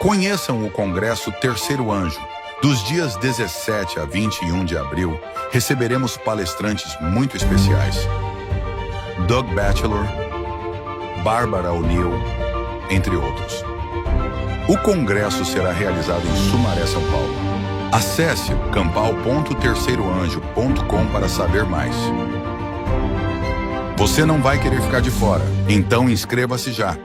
Conheçam o Congresso Terceiro Anjo. Dos dias 17 a 21 de abril, receberemos palestrantes muito especiais. Doug Batchelor, Barbara O'Neill, entre outros. O congresso será realizado em Sumaré, São Paulo. Acesse campal.terceiroanjo.com para saber mais. Você não vai querer ficar de fora, então inscreva-se já.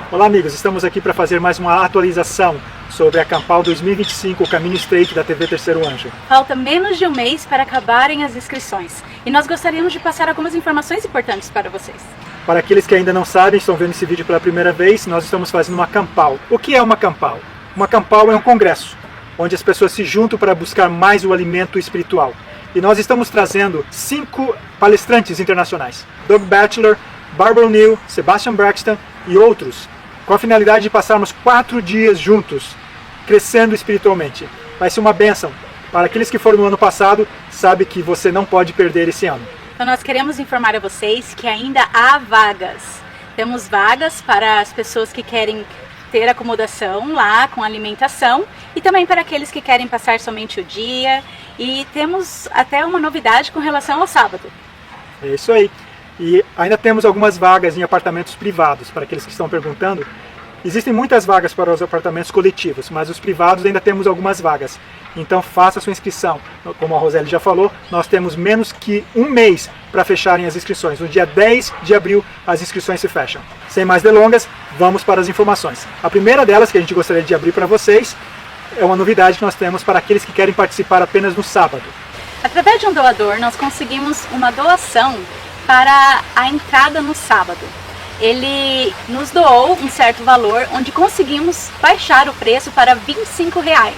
Olá amigos, estamos aqui para fazer mais uma atualização sobre a Campal 2025, o caminho estreito da TV Terceiro Anjo. Falta menos de um mês para acabarem as inscrições e nós gostaríamos de passar algumas informações importantes para vocês. Para aqueles que ainda não sabem, estão vendo esse vídeo pela primeira vez, nós estamos fazendo uma Campal. O que é uma Campal? Uma Campal é um congresso, onde as pessoas se juntam para buscar mais o alimento espiritual. E nós estamos trazendo 5 palestrantes internacionais. Doug Batchelor, Barbara O'Neill, Sebastian Braxton e outros, com a finalidade de passarmos 4 dias juntos, crescendo espiritualmente. Vai ser uma bênção. Para aqueles que foram no ano passado, sabe que você não pode perder esse ano. Então nós queremos informar a vocês que ainda há vagas. Temos vagas para as pessoas que querem ter acomodação lá com alimentação e também para aqueles que querem passar somente o dia. E temos até uma novidade com relação ao sábado. É isso aí. E ainda temos algumas vagas em apartamentos privados, para aqueles que estão perguntando. Existem muitas vagas para os apartamentos coletivos, mas os privados ainda temos algumas vagas. Então faça a sua inscrição. Como a Roseli já falou, nós temos menos que um mês para fecharem as inscrições. No dia 10 de abril as inscrições se fecham. Sem mais delongas, vamos para as informações. A primeira delas que a gente gostaria de abrir para vocês é uma novidade que nós temos para aqueles que querem participar apenas no sábado. Através de um doador, nós conseguimos uma doação para a entrada no sábado. Ele nos doou um certo valor, onde conseguimos baixar o preço para R$25.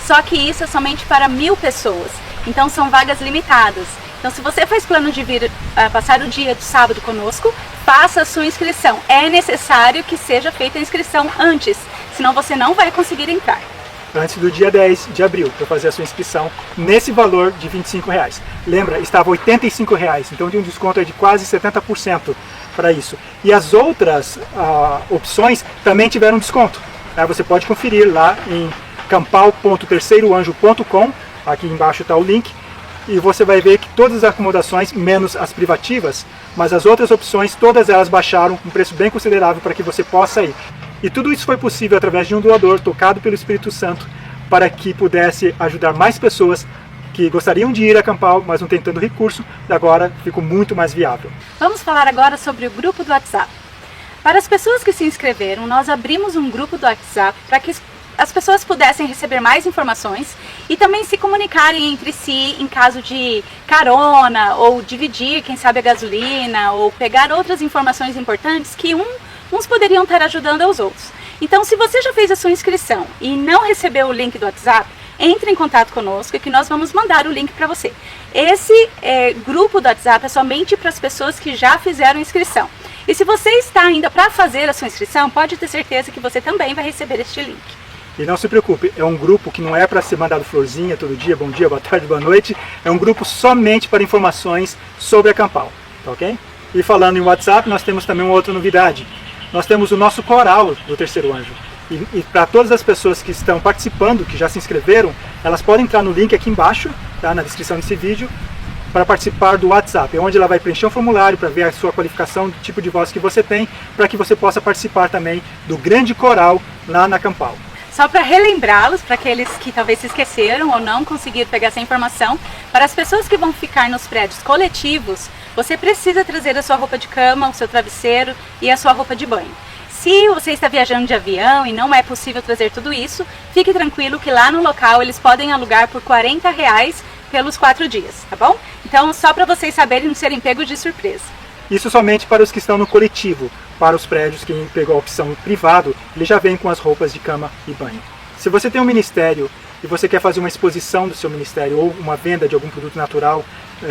Só que isso é somente para 1.000 pessoas, então são vagas limitadas. Então se você faz plano de vir passar o dia do sábado conosco, faça a sua inscrição. É necessário que seja feita a inscrição antes, senão você não vai conseguir entrar. Antes do dia 10 de abril, para fazer a sua inscrição nesse valor de R$25. Lembra, estava R$85, então de um desconto de quase 70% para isso. E as outras opções também tiveram desconto. Você pode conferir lá em campal.terceiroanjo.com, aqui embaixo está o link, e você vai ver que todas as acomodações, menos as privativas, mas as outras opções, todas elas baixaram um preço bem considerável para que você possa ir. E tudo isso foi possível através de um doador tocado pelo Espírito Santo para que pudesse ajudar mais pessoas que gostariam de ir a Campal, mas não tem tanto recurso, agora ficou muito mais viável. Vamos falar agora sobre o grupo do WhatsApp. Para as pessoas que se inscreveram, nós abrimos um grupo do WhatsApp para que as pessoas pudessem receber mais informações e também se comunicarem entre si em caso de carona, ou dividir, quem sabe, a gasolina, ou pegar outras informações importantes que uns poderiam estar ajudando aos outros. Então, se você já fez a sua inscrição e não recebeu o link do WhatsApp, entre em contato conosco que nós vamos mandar o link para você. Esse grupo do WhatsApp é somente para as pessoas que já fizeram a inscrição. E se você está ainda para fazer a sua inscrição, pode ter certeza que você também vai receber este link. E não se preocupe, é um grupo que não é para ser mandado florzinha todo dia, bom dia, boa tarde, boa noite. É um grupo somente para informações sobre a Campal, tá ok? E falando em WhatsApp, nós temos também uma outra novidade. Nós temos o nosso coral do Terceiro Anjo. E para todas as pessoas que estão participando, que já se inscreveram, elas podem entrar no link aqui embaixo, tá, na descrição desse vídeo, para participar do WhatsApp, onde ela vai preencher um formulário para ver a sua qualificação, do tipo de voz que você tem, para que você possa participar também do grande coral lá na Campal. Só para relembrá-los, para aqueles que talvez se esqueceram ou não conseguiram pegar essa informação, para as pessoas que vão ficar nos prédios coletivos, você precisa trazer a sua roupa de cama, o seu travesseiro e a sua roupa de banho. Se você está viajando de avião e não é possível trazer tudo isso, fique tranquilo que lá no local eles podem alugar por R$40 pelos 4 dias, tá bom? Então, só para vocês saberem, não serem pegos de surpresa. Isso somente para os que estão no coletivo. Para os prédios, quem pegou a opção privado, ele já vem com as roupas de cama e banho. Se você tem um ministério e você quer fazer uma exposição do seu ministério ou uma venda de algum produto natural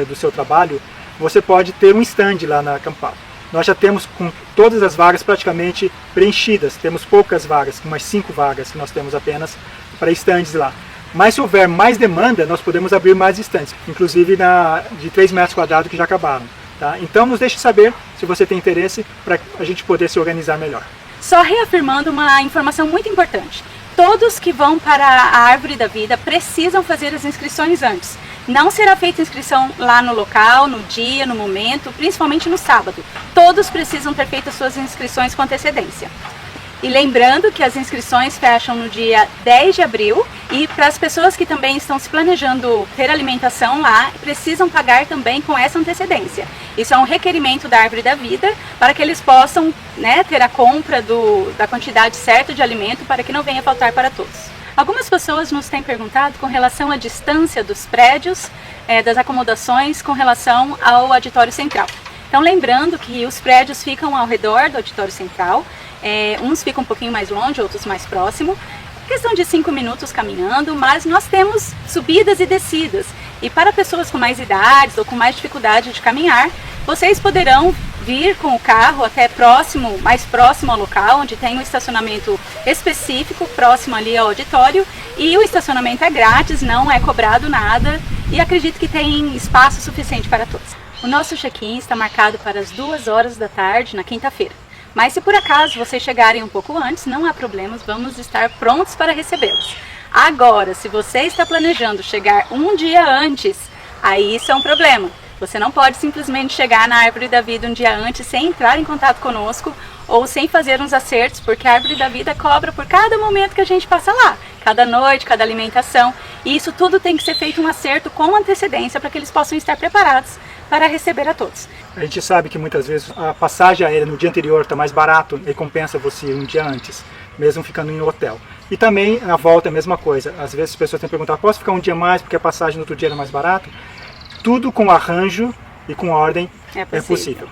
do seu trabalho, você pode ter um stand lá na Campal. Nós já temos com todas as vagas praticamente preenchidas. Temos poucas vagas, umas 5 vagas que nós temos apenas para stands lá. Mas se houver mais demanda, nós podemos abrir mais stands, inclusive de 3 metros quadrados que já acabaram. Tá? Então nos deixe saber se você tem interesse para a gente poder se organizar melhor. Só reafirmando uma informação muito importante. Todos que vão para a Árvore da Vida precisam fazer as inscrições antes. Não será feita inscrição lá no local, no dia, no momento, principalmente no sábado. Todos precisam ter feito as suas inscrições com antecedência. E lembrando que as inscrições fecham no dia 10 de abril e para as pessoas que também estão se planejando ter alimentação lá, precisam pagar também com essa antecedência. Isso é um requerimento da Árvore da Vida para que eles possam, né, ter a compra da quantidade certa de alimento para que não venha faltar para todos. Algumas pessoas nos têm perguntado com relação à distância dos prédios, das acomodações com relação ao auditório central. Então lembrando que os prédios ficam ao redor do auditório central, uns ficam um pouquinho mais longe, outros mais próximo, questão de 5 minutos caminhando, mas nós temos subidas e descidas. E para pessoas com mais idades ou com mais dificuldade de caminhar, vocês poderão vir com o carro até mais próximo ao local, onde tem um estacionamento específico, próximo ali ao auditório, e o estacionamento é grátis, não é cobrado nada, e acredito que tem espaço suficiente para todos. O nosso check-in está marcado para as 2 horas da tarde na quinta-feira. Mas se por acaso vocês chegarem um pouco antes, não há problemas, vamos estar prontos para recebê-los. Agora, se você está planejando chegar um dia antes, aí isso é um problema. Você não pode simplesmente chegar na Árvore da Vida um dia antes sem entrar em contato conosco ou sem fazer uns acertos, porque a Árvore da Vida cobra por cada momento que a gente passa lá, cada noite, cada alimentação. E isso tudo tem que ser feito um acerto com antecedência para que eles possam estar preparados para receber a todos. A gente sabe que muitas vezes a passagem aérea no dia anterior está mais barato e compensa você ir um dia antes, mesmo ficando em um hotel. E também na volta é a mesma coisa. Às vezes as pessoas têm que perguntar, posso ficar um dia mais porque a passagem no outro dia era mais barata? Tudo com arranjo e com ordem é possível.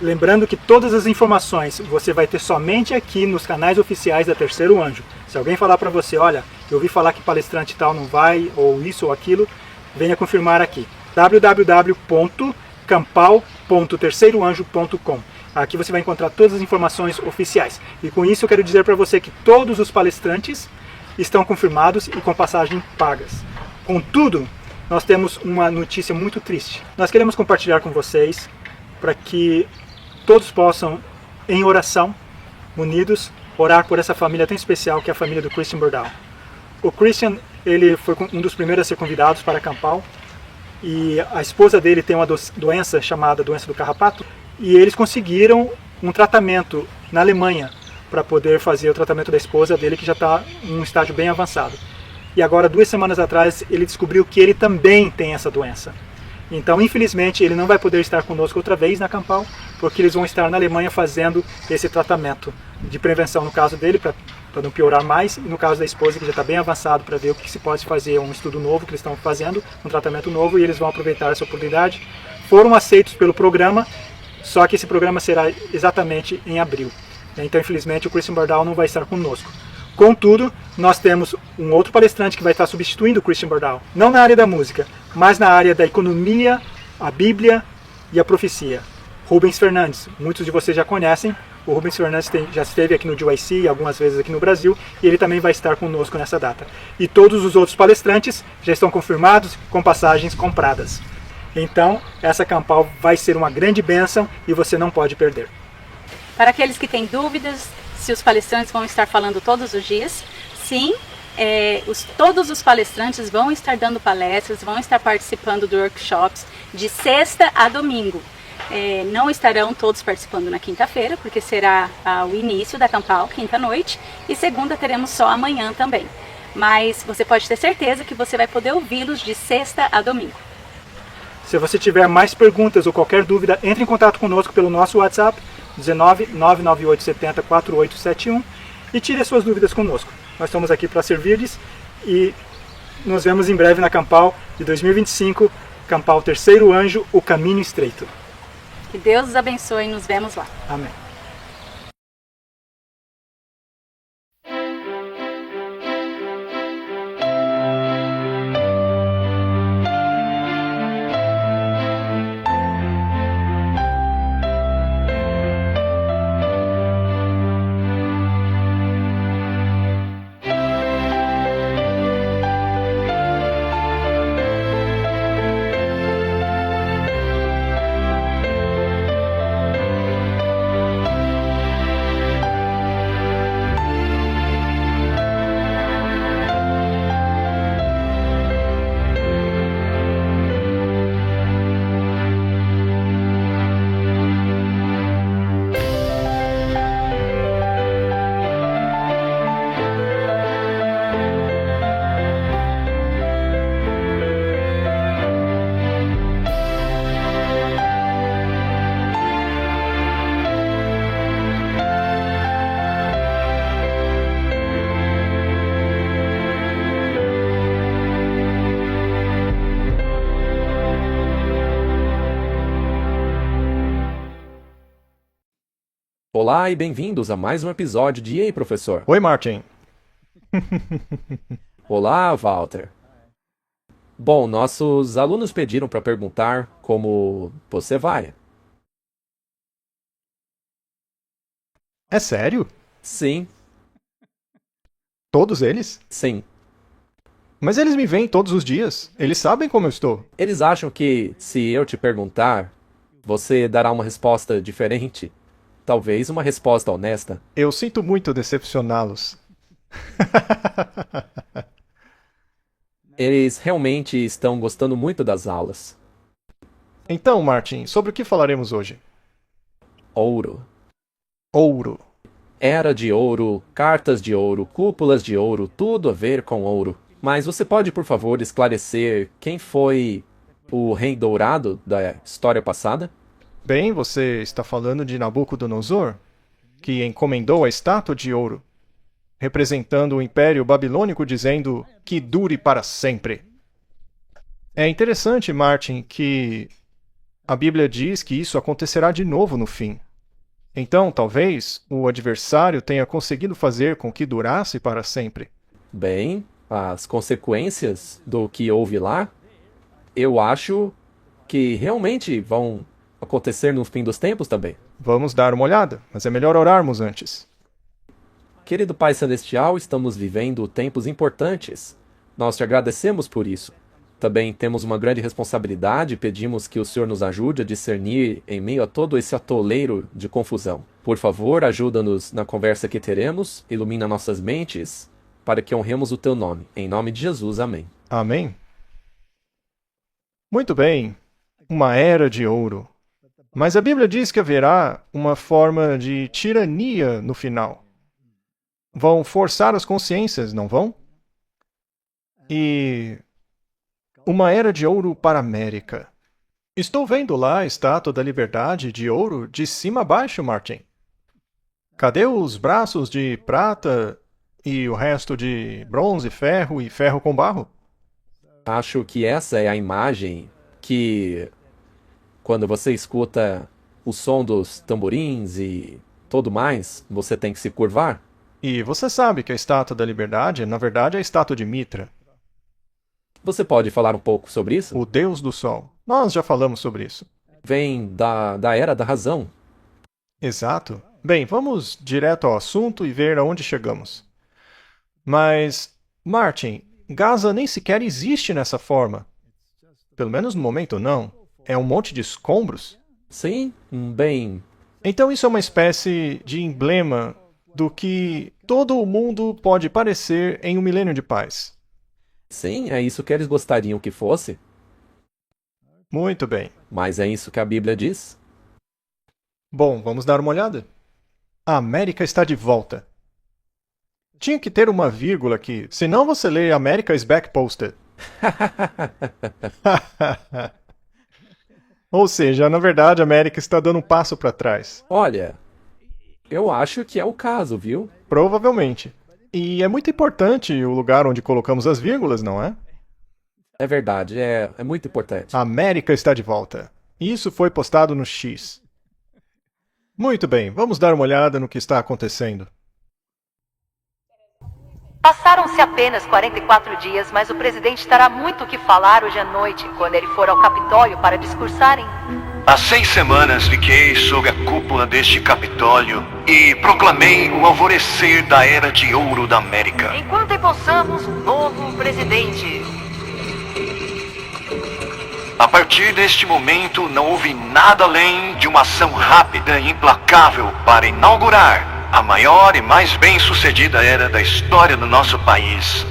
Lembrando que todas as informações você vai ter somente aqui nos canais oficiais da Terceiro Anjo. Se alguém falar para você, olha, eu ouvi falar que palestrante tal não vai, ou isso ou aquilo, venha confirmar aqui. www.campal.terceiroanjo.com. Aqui você vai encontrar todas as informações oficiais. E com isso eu quero dizer para você que todos os palestrantes estão confirmados e com passagem pagas. Contudo, nós temos uma notícia muito triste. Nós queremos compartilhar com vocês para que todos possam, em oração, unidos, orar por essa família tão especial que é a família do Christian Burdal. O Christian, ele foi um dos primeiros a ser convidados para Campal. E a esposa dele tem uma doença chamada doença do carrapato, e eles conseguiram um tratamento na Alemanha para poder fazer o tratamento da esposa dele, que já está em um estágio bem avançado. E agora, 2 semanas atrás, ele descobriu que ele também tem essa doença. Então, infelizmente, ele não vai poder estar conosco outra vez na Campal, porque eles vão estar na Alemanha fazendo esse tratamento de prevenção no caso dele, para não piorar mais, e no caso da esposa, que já está bem avançado para ver o que se pode fazer, um estudo novo que eles estão fazendo, um tratamento novo, e eles vão aproveitar essa oportunidade. Foram aceitos pelo programa, só que esse programa será exatamente em abril. Então, infelizmente, o Christian Burdal não vai estar conosco. Contudo, nós temos um outro palestrante que vai estar substituindo o Christian Burdal, não na área da música, mas na área da economia, a Bíblia e a profecia. Rubens Fernandes, muitos de vocês já conhecem. O Rubens Fernandes já esteve aqui no GYC e algumas vezes aqui no Brasil, e ele também vai estar conosco nessa data. E todos os outros palestrantes já estão confirmados com passagens compradas. Então, essa Campal vai ser uma grande bênção e você não pode perder. Para aqueles que têm dúvidas se os palestrantes vão estar falando todos os dias, sim, todos os palestrantes vão estar dando palestras, vão estar participando de workshops de sexta a domingo. Não estarão todos participando na quinta-feira, porque será o início da Campal, quinta-noite, e segunda teremos só amanhã também. Mas você pode ter certeza que você vai poder ouvi-los de sexta a domingo. Se você tiver mais perguntas ou qualquer dúvida, entre em contato conosco pelo nosso WhatsApp, 19 998 70 4871, e tire as suas dúvidas conosco. Nós estamos aqui para servir-lhes e nos vemos em breve na Campal de 2025, Campal Terceiro Anjo, o caminho estreito. Que Deus os abençoe e nos vemos lá. Amém. Olá e bem-vindos a mais um episódio de E aí, professor? Oi, Martin. Olá, Walter. Bom, nossos alunos pediram para perguntar como você vai. É sério? Sim, Todos eles? sim. Mas eles me veem todos os dias. Eles sabem como eu estou. Eles acham que se eu te perguntar, você dará uma resposta diferente? Talvez uma resposta honesta. Eu sinto muito decepcioná-los. Eles realmente estão gostando muito das aulas. Então, Martin, sobre o que falaremos hoje? Ouro. Ouro. Era de ouro, cartas de ouro, cúpulas de ouro, tudo a ver com ouro. Mas você pode, por favor, esclarecer quem foi o rei dourado da história passada? Bem, você está falando de Nabucodonosor, que encomendou a estátua de ouro, representando o Império Babilônico, dizendo que dure para sempre. É interessante, Martin, que a Bíblia diz que isso acontecerá de novo no fim. Então, talvez, o adversário tenha conseguido fazer com que durasse para sempre. Bem, as consequências do que houve lá, eu acho que realmente vão acontecer no fim dos tempos também. Vamos dar uma olhada, mas é melhor orarmos antes. Querido Pai Celestial, estamos vivendo tempos importantes. Nós te agradecemos por isso. Também temos uma grande responsabilidade e pedimos que o Senhor nos ajude a discernir em meio a todo esse atoleiro de confusão. Por favor, ajuda-nos na conversa que teremos, ilumina nossas mentes, para que honremos o teu nome. Em nome de Jesus, amém. Amém? Muito bem. Uma era de ouro. Mas a Bíblia diz que haverá uma forma de tirania no final. Vão forçar as consciências, não vão? E uma era de ouro para a América. Estou vendo lá a Estátua da Liberdade de ouro de cima a baixo, Martin. Cadê os braços de prata e o resto de bronze, ferro e ferro com barro? Acho que essa é a imagem que, quando você escuta o som dos tamborins e tudo mais, você tem que se curvar. E você sabe que a Estátua da Liberdade, na verdade, é a estátua de Mitra, Você pode falar um pouco sobre isso? o deus do sol. Nós já falamos sobre isso. Vem da Era da Razão. Exato. Bem, vamos direto ao assunto e ver aonde chegamos. Mas, Martin, Gaza nem sequer existe nessa forma. Pelo menos no momento não. É um monte de escombros. Sim, bem, Então isso é uma espécie de emblema do que todo o mundo pode parecer em um milênio de paz. sim, é isso que eles gostariam que fosse, Muito bem. mas é isso que a Bíblia diz. Bom, vamos dar uma olhada? A América está de volta. Tinha que ter uma vírgula aqui, senão você lê America is back posted. Ou seja, na verdade a América está dando um passo para trás. Olha, eu acho que é o caso, viu? Provavelmente. E é muito importante o lugar onde colocamos as vírgulas, não é? É verdade, é muito importante. A América está de volta. Isso foi postado no X. Muito bem, vamos dar uma olhada no que está acontecendo. Passaram-se apenas 44 dias, mas o presidente terá muito o que falar hoje à noite, quando ele for ao Capitólio para discursar em... Há 6 semanas fiquei sob a cúpula deste Capitólio e proclamei o alvorecer da Era de Ouro da América. Enquanto empossamos um novo presidente. A partir deste momento, não houve nada além de uma ação rápida e implacável para inaugurar a maior e mais bem-sucedida era da história do nosso país.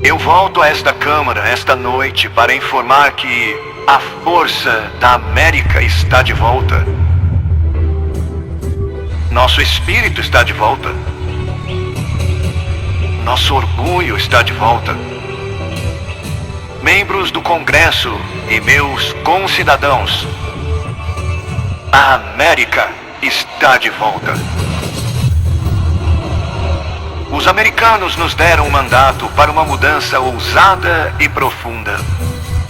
Eu volto a esta Câmara esta noite para informar que a força da América está de volta. Nosso espírito está de volta. Nosso orgulho está de volta. Membros do Congresso e meus concidadãos, a América está de volta. Os americanos nos deram um mandato para uma mudança ousada e profunda.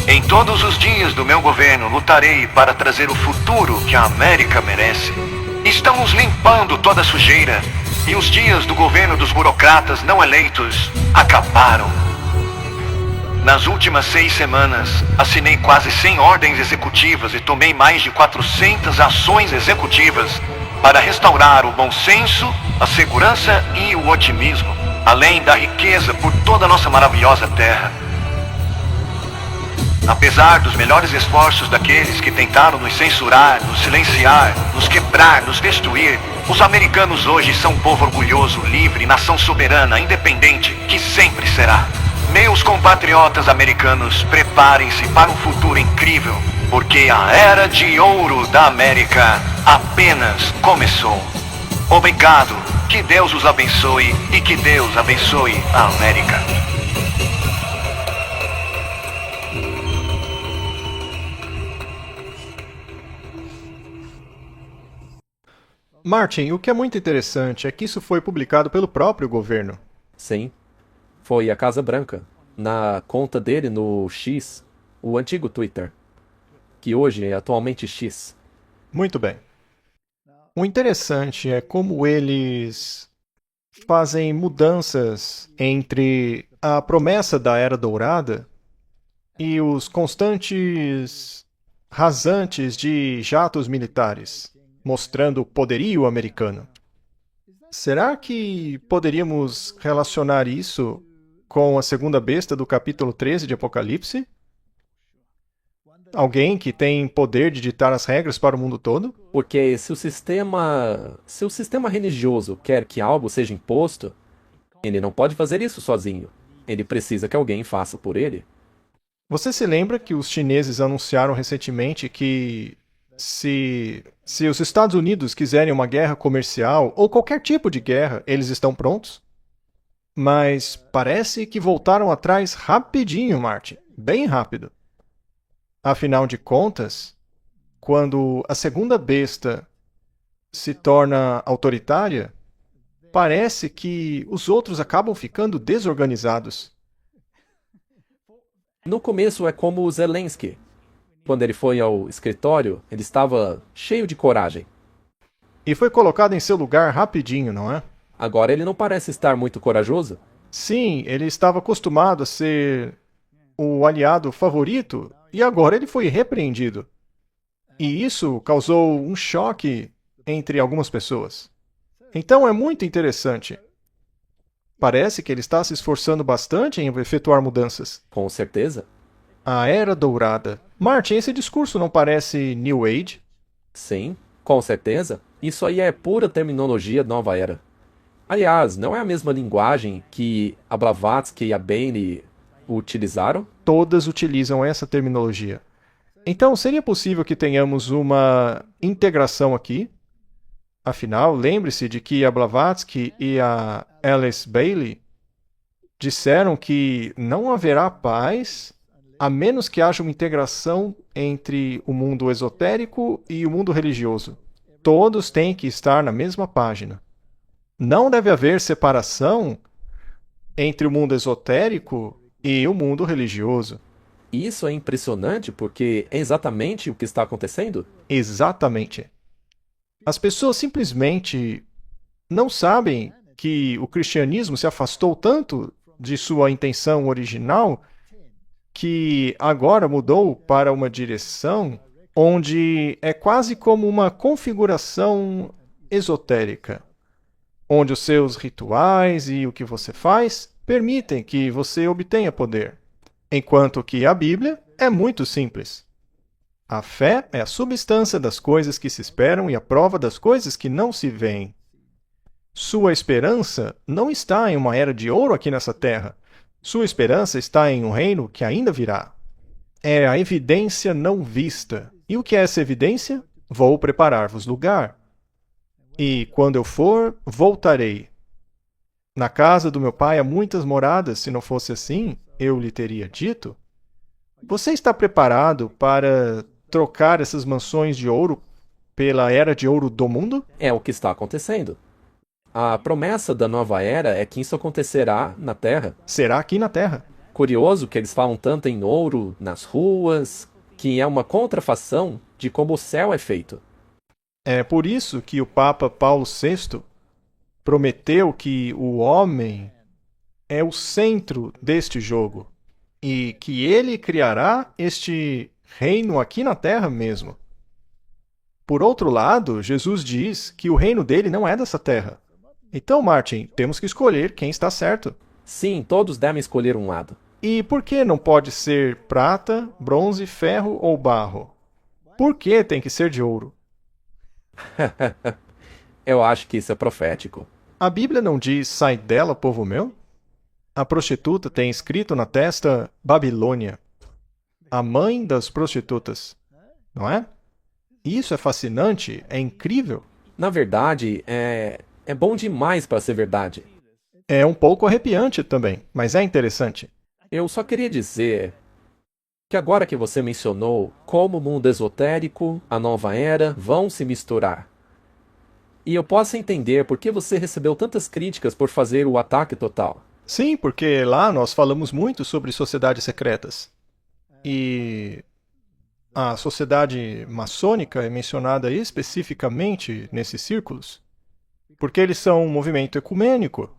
Em todos os dias do meu governo, lutarei para trazer o futuro que a América merece. Estão nos limpando toda a sujeira. E os dias do governo dos burocratas não eleitos acabaram. Nas últimas 6 semanas, assinei quase 100 ordens executivas e tomei mais de 400 ações executivas para restaurar o bom senso, a segurança e o otimismo, além da riqueza por toda a nossa maravilhosa terra. Apesar dos melhores esforços daqueles que tentaram nos censurar, nos silenciar, nos quebrar, nos destruir, os americanos hoje são um povo orgulhoso, livre, nação soberana, independente, que sempre será. Meus compatriotas americanos, preparem-se para um futuro incrível, porque a Era de Ouro da América apenas começou. Obrigado, que Deus os abençoe e que Deus abençoe a América. Martin, o que é muito interessante é que isso foi publicado pelo próprio governo. Sim, foi a Casa Branca, na conta dele no X, o antigo Twitter, que hoje é atualmente X. Muito bem. O interessante é como eles fazem mudanças entre a promessa da Era Dourada e os constantes rasantes de jatos militares, mostrando o poderio americano. Será que poderíamos relacionar isso com a segunda besta do capítulo 13 de Apocalipse? Alguém que tem poder de ditar as regras para o mundo todo? Porque se o sistema religioso quer que algo seja imposto, ele não pode fazer isso sozinho. Ele precisa que alguém faça por ele. Você se lembra que os chineses anunciaram recentemente que se os Estados Unidos quiserem uma guerra comercial ou qualquer tipo de guerra, eles estão prontos? Mas parece que voltaram atrás rapidinho, Martin. Bem rápido. Afinal de contas, quando a segunda besta se torna autoritária, parece que os outros acabam ficando desorganizados. No começo é como o Zelensky. Quando ele foi ao escritório, ele estava cheio de coragem. E foi colocado em seu lugar rapidinho, não é? Agora ele não parece estar muito corajoso. Sim, ele estava acostumado a ser o aliado favorito e agora ele foi repreendido. E isso causou um choque entre algumas pessoas. Então é muito interessante. Parece que ele está se esforçando bastante em efetuar mudanças. Com certeza. A Era Dourada. Martin, esse discurso não parece New Age? Sim, com certeza. Isso aí é pura terminologia nova era. Aliás, não é a mesma linguagem que a Blavatsky e a Bailey utilizaram? Todas utilizam essa terminologia. Então, seria possível que tenhamos uma integração aqui? Afinal, lembre-se de que a Blavatsky e a Alice Bailey disseram que não haverá paz a menos que haja uma integração entre o mundo esotérico e o mundo religioso. Todos têm que estar na mesma página. Não deve haver separação entre o mundo esotérico e o mundo religioso. Isso é impressionante porque é exatamente o que está acontecendo? Exatamente. As pessoas simplesmente não sabem que o cristianismo se afastou tanto de sua intenção original que agora mudou para uma direção onde é quase como uma configuração esotérica, onde os seus rituais e o que você faz permitem que você obtenha poder, enquanto que a Bíblia é muito simples. A fé é a substância das coisas que se esperam e a prova das coisas que não se veem. Sua esperança não está em uma era de ouro aqui nessa terra. Sua esperança está em um reino que ainda virá. É a evidência não vista. E o que é essa evidência? Vou preparar-vos lugar. E quando eu for, voltarei. Na casa do meu pai há muitas moradas, se não fosse assim, eu lhe teria dito. Você está preparado para trocar essas mansões de ouro pela era de ouro do mundo? É o que está acontecendo. A promessa da nova era é que isso acontecerá na Terra. Será aqui na Terra. Curioso que eles falam tanto em ouro nas ruas, que é uma contrafação de como o céu é feito. É por isso que o Papa Paulo VI prometeu que o homem é o centro deste jogo e que ele criará este reino aqui na Terra mesmo. Por outro lado, Jesus diz que o reino dele não é dessa terra. Então, Martin, temos que escolher quem está certo. Sim, todos devem escolher um lado. E por que não pode ser prata, bronze, ferro ou barro? Por que tem que ser de ouro? Eu acho que isso é profético. A Bíblia não diz sai dela, povo meu? A prostituta tem escrito na testa Babilônia, a mãe das prostitutas, não é? Isso é fascinante, é incrível. Na verdade, é bom demais para ser verdade. É um pouco arrepiante também, mas é interessante. Eu só queria dizer que agora que você mencionou como o mundo esotérico, a nova era, vão se misturar. E eu posso entender por que você recebeu tantas críticas por fazer o ataque total. Sim, porque lá nós falamos muito sobre sociedades secretas. E a sociedade maçônica é mencionada especificamente nesses círculos, porque eles são um movimento ecumênico,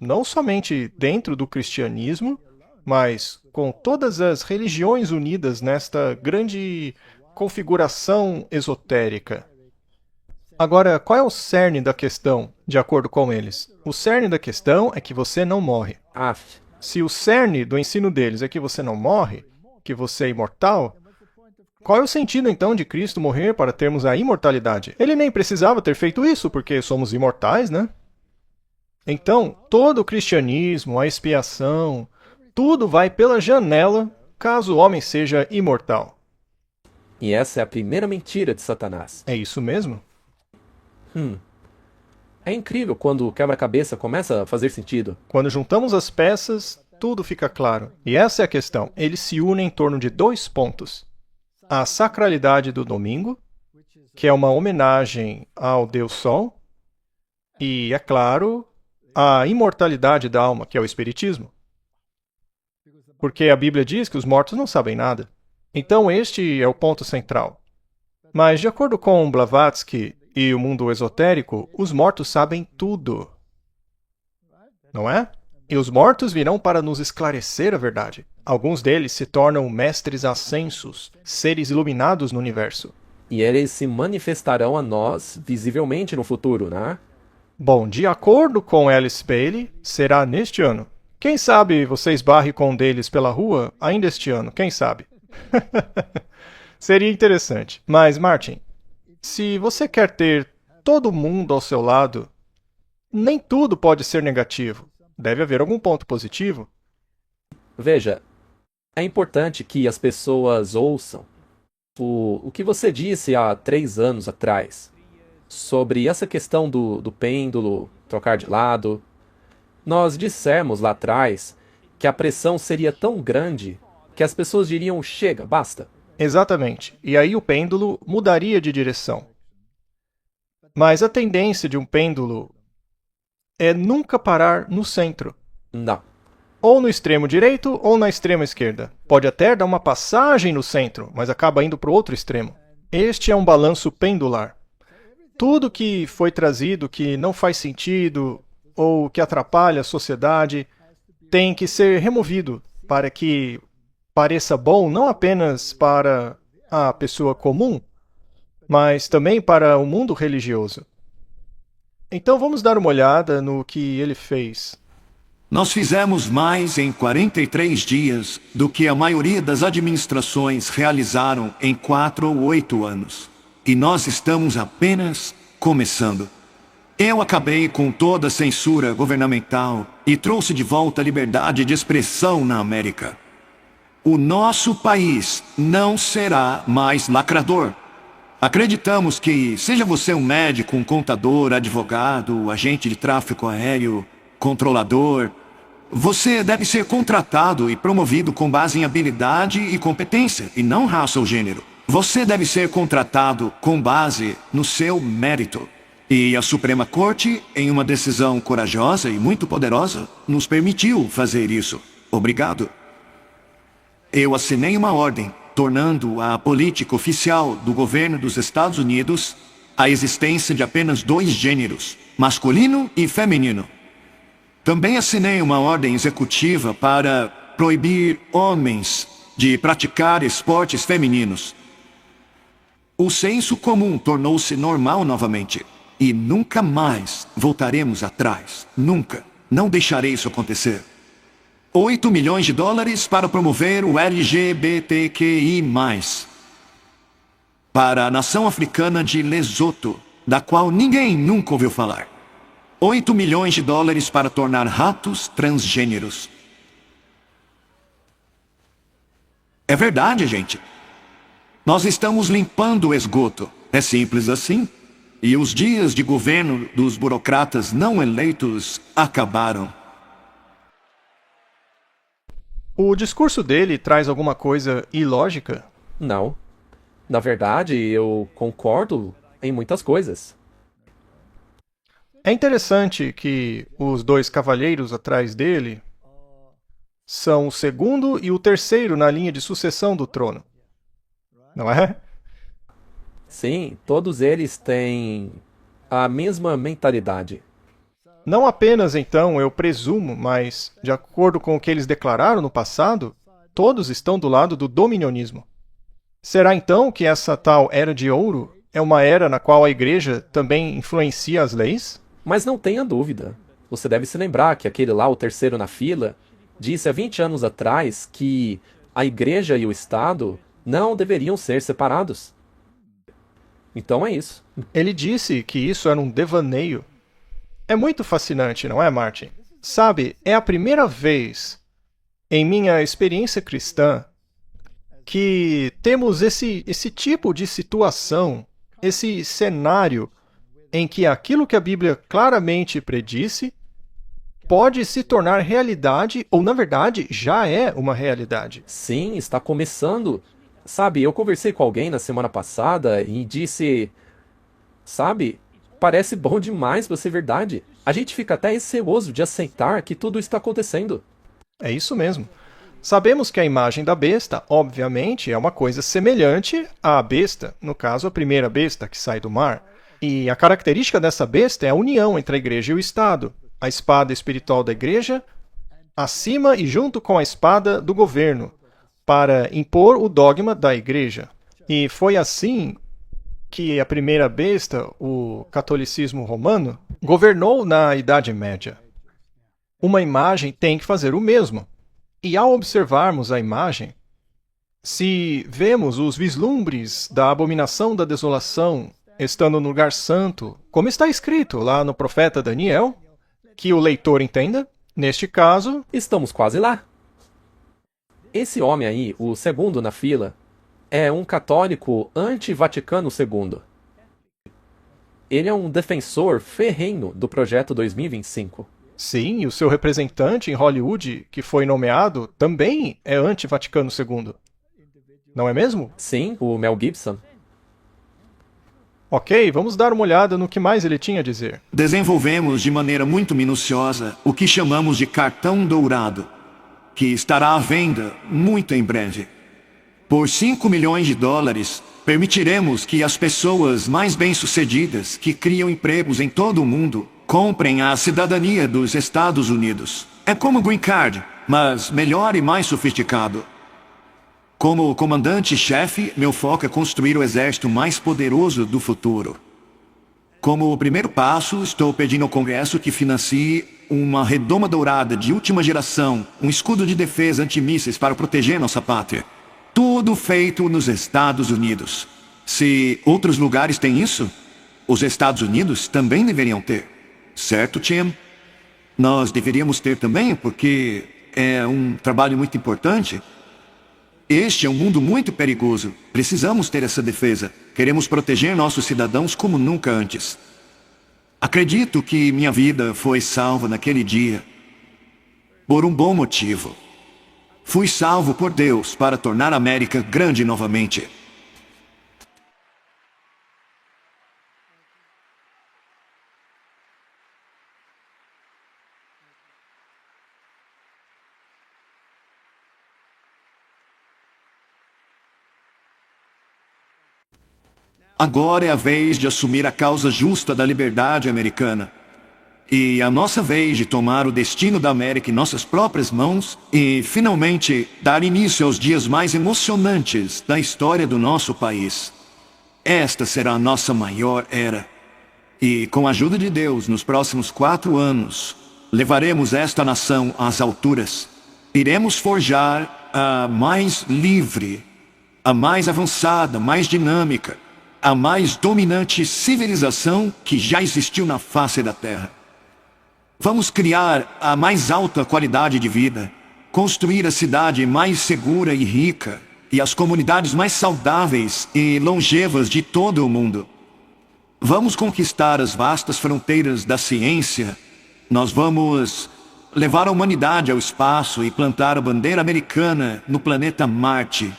não somente dentro do cristianismo, mas com todas as religiões unidas nesta grande configuração esotérica. Agora, qual é o cerne da questão, de acordo com eles? O cerne da questão é que você não morre. Aff, Se o cerne do ensino deles é que você não morre, que você é imortal, qual é o sentido então de Cristo morrer para termos a imortalidade? Ele nem precisava ter feito isso, porque somos imortais, né? Então, todo o cristianismo, a expiação, tudo vai pela janela caso o homem seja imortal. e essa é a primeira mentira de Satanás. É isso mesmo? É incrível quando o quebra-cabeça começa a fazer sentido. Quando juntamos as peças, tudo fica claro. E essa é a questão. Eles se unem em torno de 2 pontos. A sacralidade do domingo, que é uma homenagem ao Deus Sol, e, é claro, a imortalidade da alma, que é o Espiritismo. Porque a Bíblia diz que os mortos não sabem nada. Então este é o ponto central. Mas, de acordo com Blavatsky e o mundo esotérico, os mortos sabem tudo. Não é? E os mortos virão para nos esclarecer a verdade. Alguns deles se tornam mestres ascensos, seres iluminados no universo. E eles se manifestarão a nós visivelmente no futuro, né? Bom, de acordo com Alice Bailey, será neste ano. Quem sabe você esbarre com um deles pela rua ainda este ano, quem sabe? Seria interessante. Mas, Martin, se você quer ter todo mundo ao seu lado, nem tudo pode ser negativo. Deve haver algum ponto positivo. Veja, é importante que as pessoas ouçam o que você disse há 3 anos atrás sobre essa questão do pêndulo trocar de lado. Nós dissemos lá atrás que a pressão seria tão grande que as pessoas diriam, chega, basta. Exatamente. E aí o pêndulo mudaria de direção. Mas a tendência de um pêndulo é nunca parar no centro. Não. Ou no extremo direito ou na extrema esquerda. Pode até dar uma passagem no centro, mas acaba indo para o outro extremo. Este é um balanço pendular. Tudo que foi trazido que não faz sentido ou que atrapalha a sociedade tem que ser removido para que pareça bom não apenas para a pessoa comum, mas também para o mundo religioso. Então vamos dar uma olhada no que ele fez. Nós fizemos mais em 43 dias do que a maioria das administrações realizaram em 4 ou 8 anos. E nós estamos apenas começando. Eu acabei com toda a censura governamental e trouxe de volta a liberdade de expressão na América. O nosso país não será mais lacrador. Acreditamos que, seja você um médico, um contador, advogado, agente de tráfego aéreo, controlador, você deve ser contratado e promovido com base em habilidade e competência, e não raça ou gênero. Você deve ser contratado com base no seu mérito. E a Suprema Corte, em uma decisão corajosa e muito poderosa, nos permitiu fazer isso. Obrigado. Eu assinei uma ordem tornando a política oficial do governo dos Estados Unidos a existência de apenas 2 gêneros, masculino e feminino. Também assinei uma ordem executiva para proibir homens de praticar esportes femininos. O senso comum tornou-se normal novamente. E nunca mais voltaremos atrás. Nunca. Não deixarei isso acontecer. 8 milhões de dólares para promover o LGBTQI+. Para a nação africana de Lesoto, da qual ninguém nunca ouviu falar. 8 milhões de dólares para tornar ratos transgêneros. É verdade, gente. Nós estamos limpando o esgoto. É simples assim. E os dias de governo dos burocratas não eleitos acabaram. O discurso dele traz alguma coisa ilógica? Não. Na verdade, eu concordo em muitas coisas. É interessante que os 2 cavalheiros atrás dele são o segundo e o terceiro na linha de sucessão do trono. Não é? Sim, todos eles têm a mesma mentalidade. Não apenas, então, eu presumo, mas, de acordo com o que eles declararam no passado, todos estão do lado do dominionismo. Será então que essa tal Era de Ouro é uma era na qual a Igreja também influencia as leis? Mas não tenha dúvida. Você deve se lembrar que aquele lá, o terceiro na fila, disse há 20 anos atrás que a Igreja e o Estado não deveriam ser separados. Então é isso. Ele disse que isso era um devaneio. É muito fascinante, não é, Martin? Sabe, é a primeira vez em minha experiência cristã que temos esse tipo de situação, esse cenário em que aquilo que a Bíblia claramente predisse pode se tornar realidade, ou na verdade já é uma realidade. Sim, está começando. Sabe, eu conversei com alguém na semana passada e disse... Sabe, parece bom demais pra ser verdade. A gente fica até receoso de aceitar que tudo está acontecendo. É isso mesmo. Sabemos que a imagem da besta, obviamente, é uma coisa semelhante à besta, no caso, a primeira besta que sai do mar. E a característica dessa besta é a união entre a igreja e o Estado. A espada espiritual da igreja acima e junto com a espada do governo, para impor o dogma da igreja. E foi assim que a primeira besta, o catolicismo romano, governou na Idade Média. Uma imagem tem que fazer o mesmo. E ao observarmos a imagem, se vemos os vislumbres da abominação da desolação estando no lugar santo, como está escrito lá no profeta Daniel, que o leitor entenda, neste caso... Estamos quase lá. Esse homem aí, o segundo na fila, é um católico anti-Vaticano II. Ele é um defensor ferrenho do projeto 2025. Sim, e o seu representante em Hollywood, que foi nomeado, também é anti-Vaticano II. Não é mesmo? Sim, o Mel Gibson. Ok, vamos dar uma olhada no que mais ele tinha a dizer. Desenvolvemos de maneira muito minuciosa o que chamamos de cartão dourado, que estará à venda muito em breve. Por 5 milhões de dólares, permitiremos que as pessoas mais bem-sucedidas, que criam empregos em todo o mundo, comprem a cidadania dos Estados Unidos. É como o Green Card, mas melhor e mais sofisticado. Como comandante-chefe, meu foco é construir o exército mais poderoso do futuro. Como primeiro passo, estou pedindo ao Congresso que financie uma redoma dourada de última geração, um escudo de defesa antimísseis para proteger nossa pátria. Tudo feito nos Estados Unidos. Se outros lugares têm isso, os Estados Unidos também deveriam ter. Certo, Tim? Nós deveríamos ter também, porque é um trabalho muito importante. Este é um mundo muito perigoso. Precisamos ter essa defesa. Queremos proteger nossos cidadãos como nunca antes. Acredito que minha vida foi salva naquele dia por um bom motivo. Fui salvo por Deus para tornar a América grande novamente. Agora é a vez de assumir a causa justa da liberdade americana. E a nossa vez de tomar o destino da América em nossas próprias mãos e, finalmente, dar início aos dias mais emocionantes da história do nosso país. Esta será a nossa maior era. E, com a ajuda de Deus, nos próximos 4 anos, levaremos esta nação às alturas. Iremos forjar a mais livre, a mais avançada, mais dinâmica, a mais dominante civilização que já existiu na face da Terra. Vamos criar a mais alta qualidade de vida, construir a cidade mais segura e rica, e as comunidades mais saudáveis e longevas de todo o mundo. Vamos conquistar as vastas fronteiras da ciência. Nós vamos levar a humanidade ao espaço e plantar a bandeira americana no planeta Marte,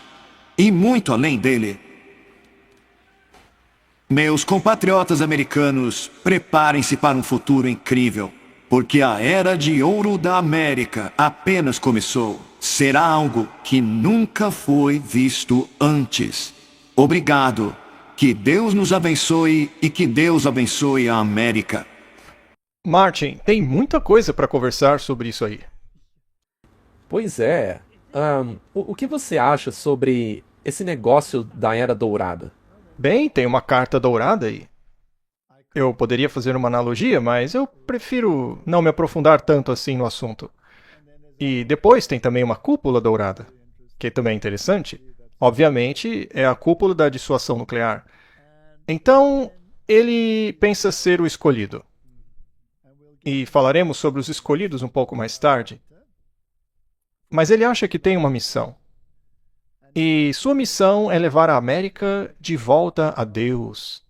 e muito além dele. Meus compatriotas americanos, preparem-se para um futuro incrível, porque a Era de Ouro da América apenas começou. Será algo que nunca foi visto antes. Obrigado. Que Deus nos abençoe e que Deus abençoe a América. Martin, tem muita coisa para conversar sobre isso aí. Pois é. O que você acha sobre esse negócio da Era Dourada? Bem, tem uma carta dourada aí. Eu poderia fazer uma analogia, mas eu prefiro não me aprofundar tanto assim no assunto. E depois tem também uma cúpula dourada, que também é interessante. Obviamente, é a cúpula da dissuasão nuclear. Então, ele pensa ser o escolhido. E falaremos sobre os escolhidos um pouco mais tarde. Mas ele acha que tem uma missão. E sua missão é levar a América de volta a Deus.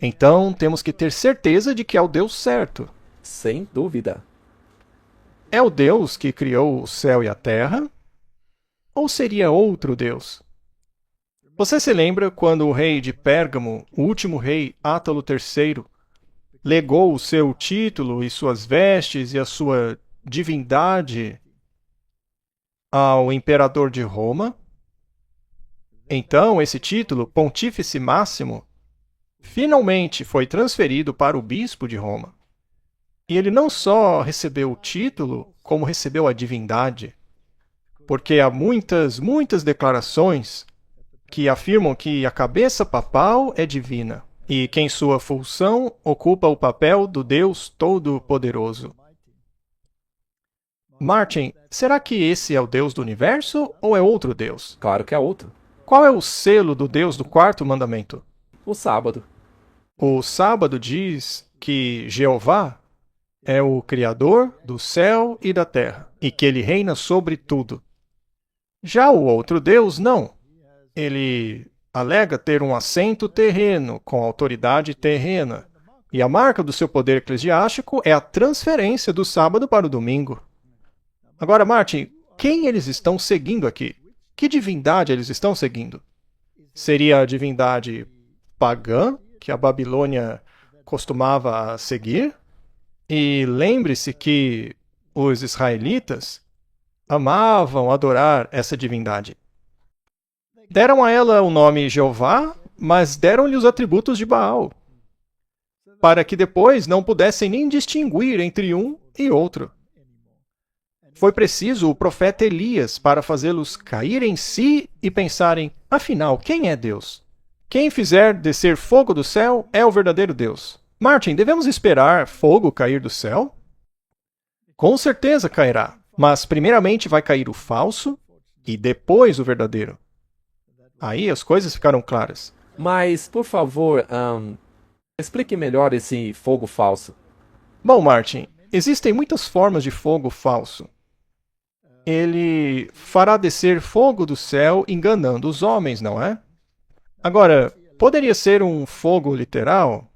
Então, temos que ter certeza de que é o Deus certo. Sem dúvida. É o Deus que criou o céu e a terra? Ou seria outro Deus? Você se lembra quando o rei de Pérgamo, o último rei, Átalo III, legou o seu título e suas vestes e a sua divindade ao imperador de Roma? Então, esse título, Pontífice Máximo, finalmente foi transferido para o bispo de Roma. E ele não só recebeu o título, como recebeu a divindade. Porque há muitas declarações que afirmam que a cabeça papal é divina e que em sua função ocupa o papel do Deus Todo-Poderoso. Martin, será que esse é o Deus do universo ou é outro Deus? Claro que é outro. Qual é o selo do Deus do quarto mandamento? O sábado. O sábado diz que Jeová é o Criador do céu e da terra, e que ele reina sobre tudo. Já o outro Deus, não. Ele alega ter um assento terreno, com autoridade terrena, e a marca do seu poder eclesiástico é a transferência do sábado para o domingo. Agora, Martin, quem eles estão seguindo aqui? Que divindade eles estão seguindo? Seria a divindade pagã, que a Babilônia costumava seguir? E lembre-se que os israelitas amavam adorar essa divindade. Deram a ela o nome Jeová, mas deram-lhe os atributos de Baal, para que depois não pudessem nem distinguir entre um e outro. Foi preciso o profeta Elias para fazê-los cair em si e pensarem, afinal, quem é Deus? Quem fizer descer fogo do céu é o verdadeiro Deus. Martin, devemos esperar fogo cair do céu? Com certeza cairá, mas primeiramente vai cair o falso e depois o verdadeiro. Aí as coisas ficaram claras. Mas, por favor, explique melhor esse fogo falso. Bom, Martin, existem muitas formas de fogo falso. Ele fará descer fogo do céu enganando os homens, não é? Agora, poderia ser um fogo literal,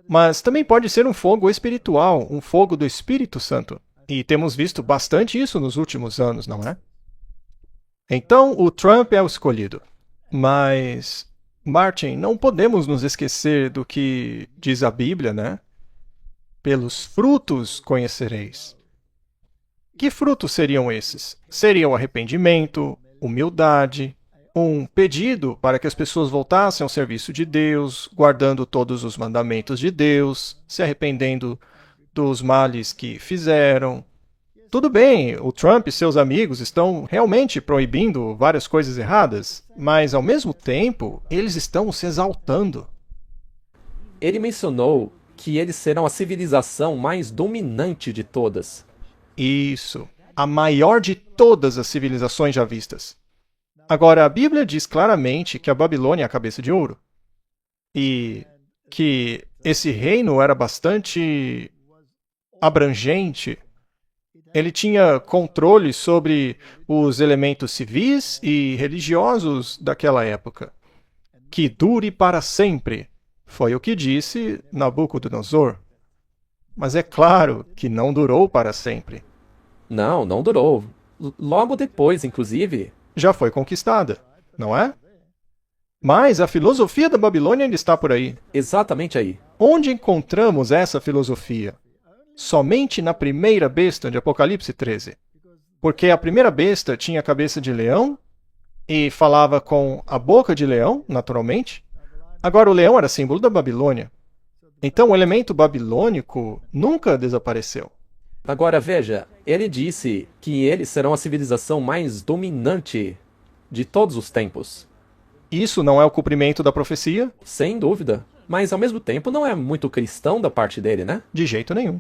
mas também pode ser um fogo espiritual, um fogo do Espírito Santo. E temos visto bastante isso nos últimos anos, não é? Então, o Trump é o escolhido. Mas, Martin, não podemos nos esquecer do que diz a Bíblia, né? Pelos frutos conhecereis. Que frutos seriam esses? Seria o arrependimento, humildade, um pedido para que as pessoas voltassem ao serviço de Deus, guardando todos os mandamentos de Deus, se arrependendo dos males que fizeram. Tudo bem, o Trump e seus amigos estão realmente proibindo várias coisas erradas, mas ao mesmo tempo, eles estão se exaltando. Ele mencionou que eles serão a civilização mais dominante de todas. Isso, a maior de todas as civilizações já vistas. Agora, a Bíblia diz claramente que a Babilônia é a cabeça de ouro. E que esse reino era bastante abrangente. Ele tinha controle sobre os elementos civis e religiosos daquela época. Que dure para sempre, foi o que disse Nabucodonosor. Mas é claro que não durou para sempre. Não, não durou. Logo depois, inclusive. Já foi conquistada, não é? Mas a filosofia da Babilônia ainda está por aí. Exatamente aí. Onde encontramos essa filosofia? Somente na primeira besta de Apocalipse 13. Porque a primeira besta tinha a cabeça de leão e falava com a boca de leão, naturalmente. Agora o leão era símbolo da Babilônia. Então o elemento babilônico nunca desapareceu. Agora veja, ele disse que eles serão a civilização mais dominante de todos os tempos. Isso não é o cumprimento da profecia? Sem dúvida. Mas ao mesmo tempo não é muito cristão da parte dele, né? De jeito nenhum.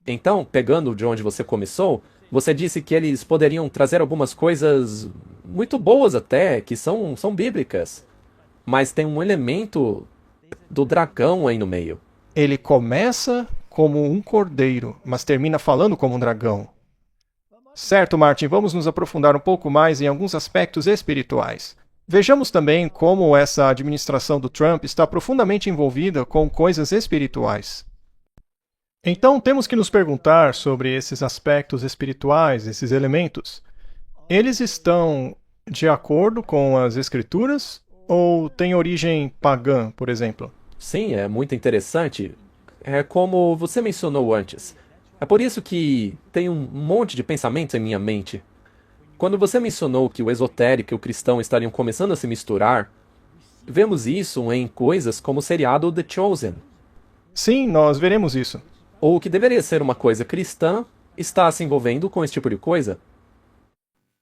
Então, pegando de onde você começou, você disse que eles poderiam trazer algumas coisas muito boas até, que são bíblicas. Mas tem um elemento do dragão aí no meio. Ele começa como um cordeiro, mas termina falando como um dragão. Certo, Martin, vamos nos aprofundar um pouco mais em alguns aspectos espirituais. Vejamos também como essa administração do Trump está profundamente envolvida com coisas espirituais. Então, temos que nos perguntar sobre esses aspectos espirituais, esses elementos. Eles estão de acordo com as Escrituras ou têm origem pagã, por exemplo? Sim, é muito interessante. É como você mencionou antes. É por isso que tem um monte de pensamentos em minha mente. Quando você mencionou que o esotérico e o cristão estariam começando a se misturar, vemos isso em coisas como o seriado The Chosen. Sim, nós veremos isso. Ou o que deveria ser uma coisa cristã está se envolvendo com esse tipo de coisa.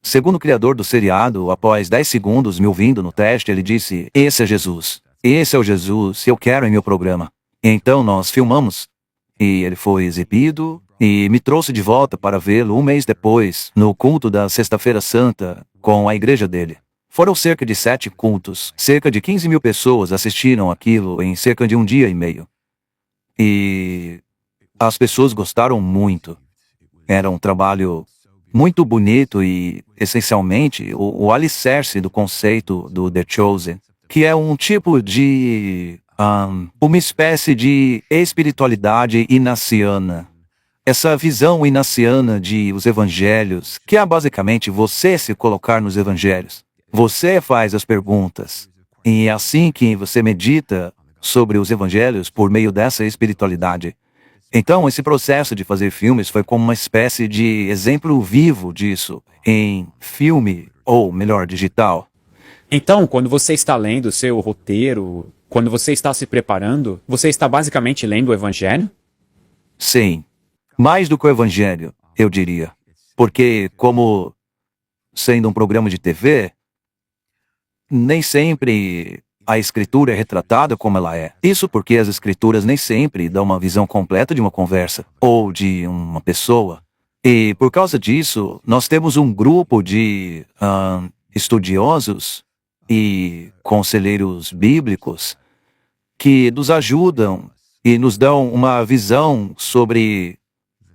Segundo o criador do seriado, após 10 segundos me ouvindo no teste, ele disse: "Esse é Jesus. Esse é o Jesus que eu quero em meu programa." Então nós filmamos, e ele foi exibido, e me trouxe de volta para vê-lo um mês depois, no culto da Sexta-feira Santa, com a igreja dele. Foram cerca de 7 cultos, cerca de 15 mil pessoas assistiram aquilo em cerca de um dia e meio. E as pessoas gostaram muito. Era um trabalho muito bonito e, essencialmente, o alicerce do conceito do The Chosen, que é um tipo de uma espécie de espiritualidade inaciana. Essa visão inaciana de os evangelhos, que é basicamente você se colocar nos evangelhos. Você faz as perguntas. E é assim que você medita sobre os evangelhos por meio dessa espiritualidade. Então, esse processo de fazer filmes foi como uma espécie de exemplo vivo disso, em filme, ou melhor, digital. Então, quando você está lendo o seu roteiro, quando você está se preparando, você está basicamente lendo o Evangelho? Sim. Mais do que o Evangelho, eu diria. Porque, como sendo um programa de TV, nem sempre a escritura é retratada como ela é. Isso porque as escrituras nem sempre dão uma visão completa de uma conversa, ou de uma pessoa. E, por causa disso, nós temos um grupo de estudiosos e conselheiros bíblicos que nos ajudam e nos dão uma visão sobre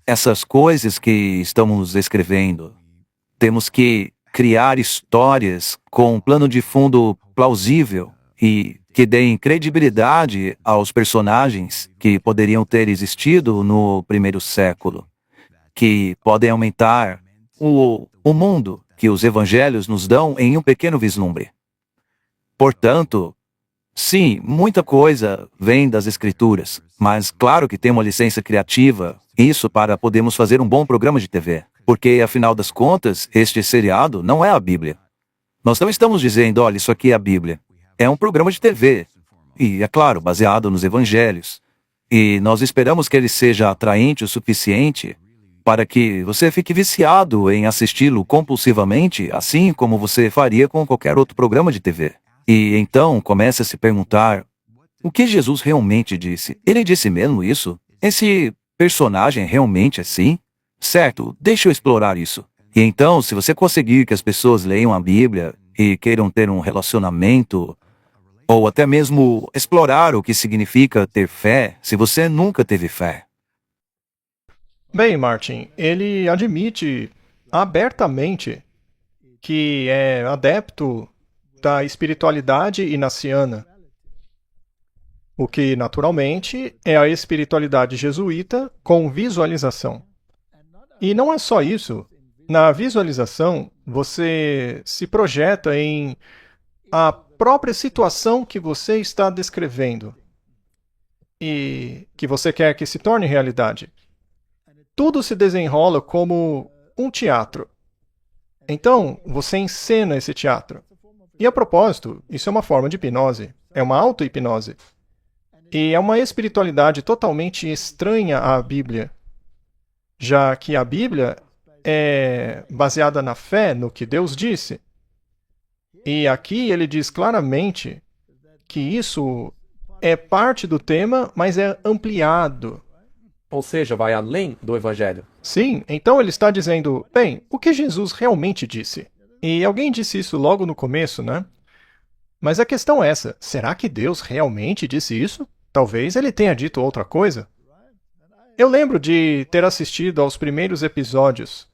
essas coisas que estamos escrevendo. Temos que criar histórias com um plano de fundo plausível e que deem credibilidade aos personagens que poderiam ter existido no primeiro século, que podem aumentar o mundo que os evangelhos nos dão em um pequeno vislumbre. Portanto, sim, muita coisa vem das escrituras, mas claro que tem uma licença criativa, isso para podermos fazer um bom programa de TV, porque afinal das contas, este seriado não é a Bíblia. Nós não estamos dizendo, olha, isso aqui é a Bíblia. É um programa de TV. E, é claro, baseado nos evangelhos. E nós esperamos que ele seja atraente o suficiente para que você fique viciado em assisti-lo compulsivamente, assim como você faria com qualquer outro programa de TV. E então comece a se perguntar, o que Jesus realmente disse? Ele disse mesmo isso? Esse personagem é realmente assim? Certo, deixa eu explorar isso. E então, se você conseguir que as pessoas leiam a Bíblia e queiram ter um relacionamento, ou até mesmo explorar o que significa ter fé, se você nunca teve fé. Bem, Martin, ele admite abertamente que é adepto da espiritualidade inaciana, o que, naturalmente, é a espiritualidade jesuíta com visualização. E não é só isso. Na visualização, você se projeta em a própria situação que você está descrevendo e que você quer que se torne realidade. Tudo se desenrola como um teatro. Então, você encena esse teatro. E a propósito, isso é uma forma de hipnose. É uma auto-hipnose. E é uma espiritualidade totalmente estranha à Bíblia, já que a Bíblia é baseada na fé no que Deus disse. E aqui ele diz claramente que isso é parte do tema, mas é ampliado. Ou seja, vai além do Evangelho. Sim, então ele está dizendo, bem, o que Jesus realmente disse? E alguém disse isso logo no começo, né? Mas a questão é essa, será que Deus realmente disse isso? Talvez ele tenha dito outra coisa. Eu lembro de ter assistido aos primeiros episódios,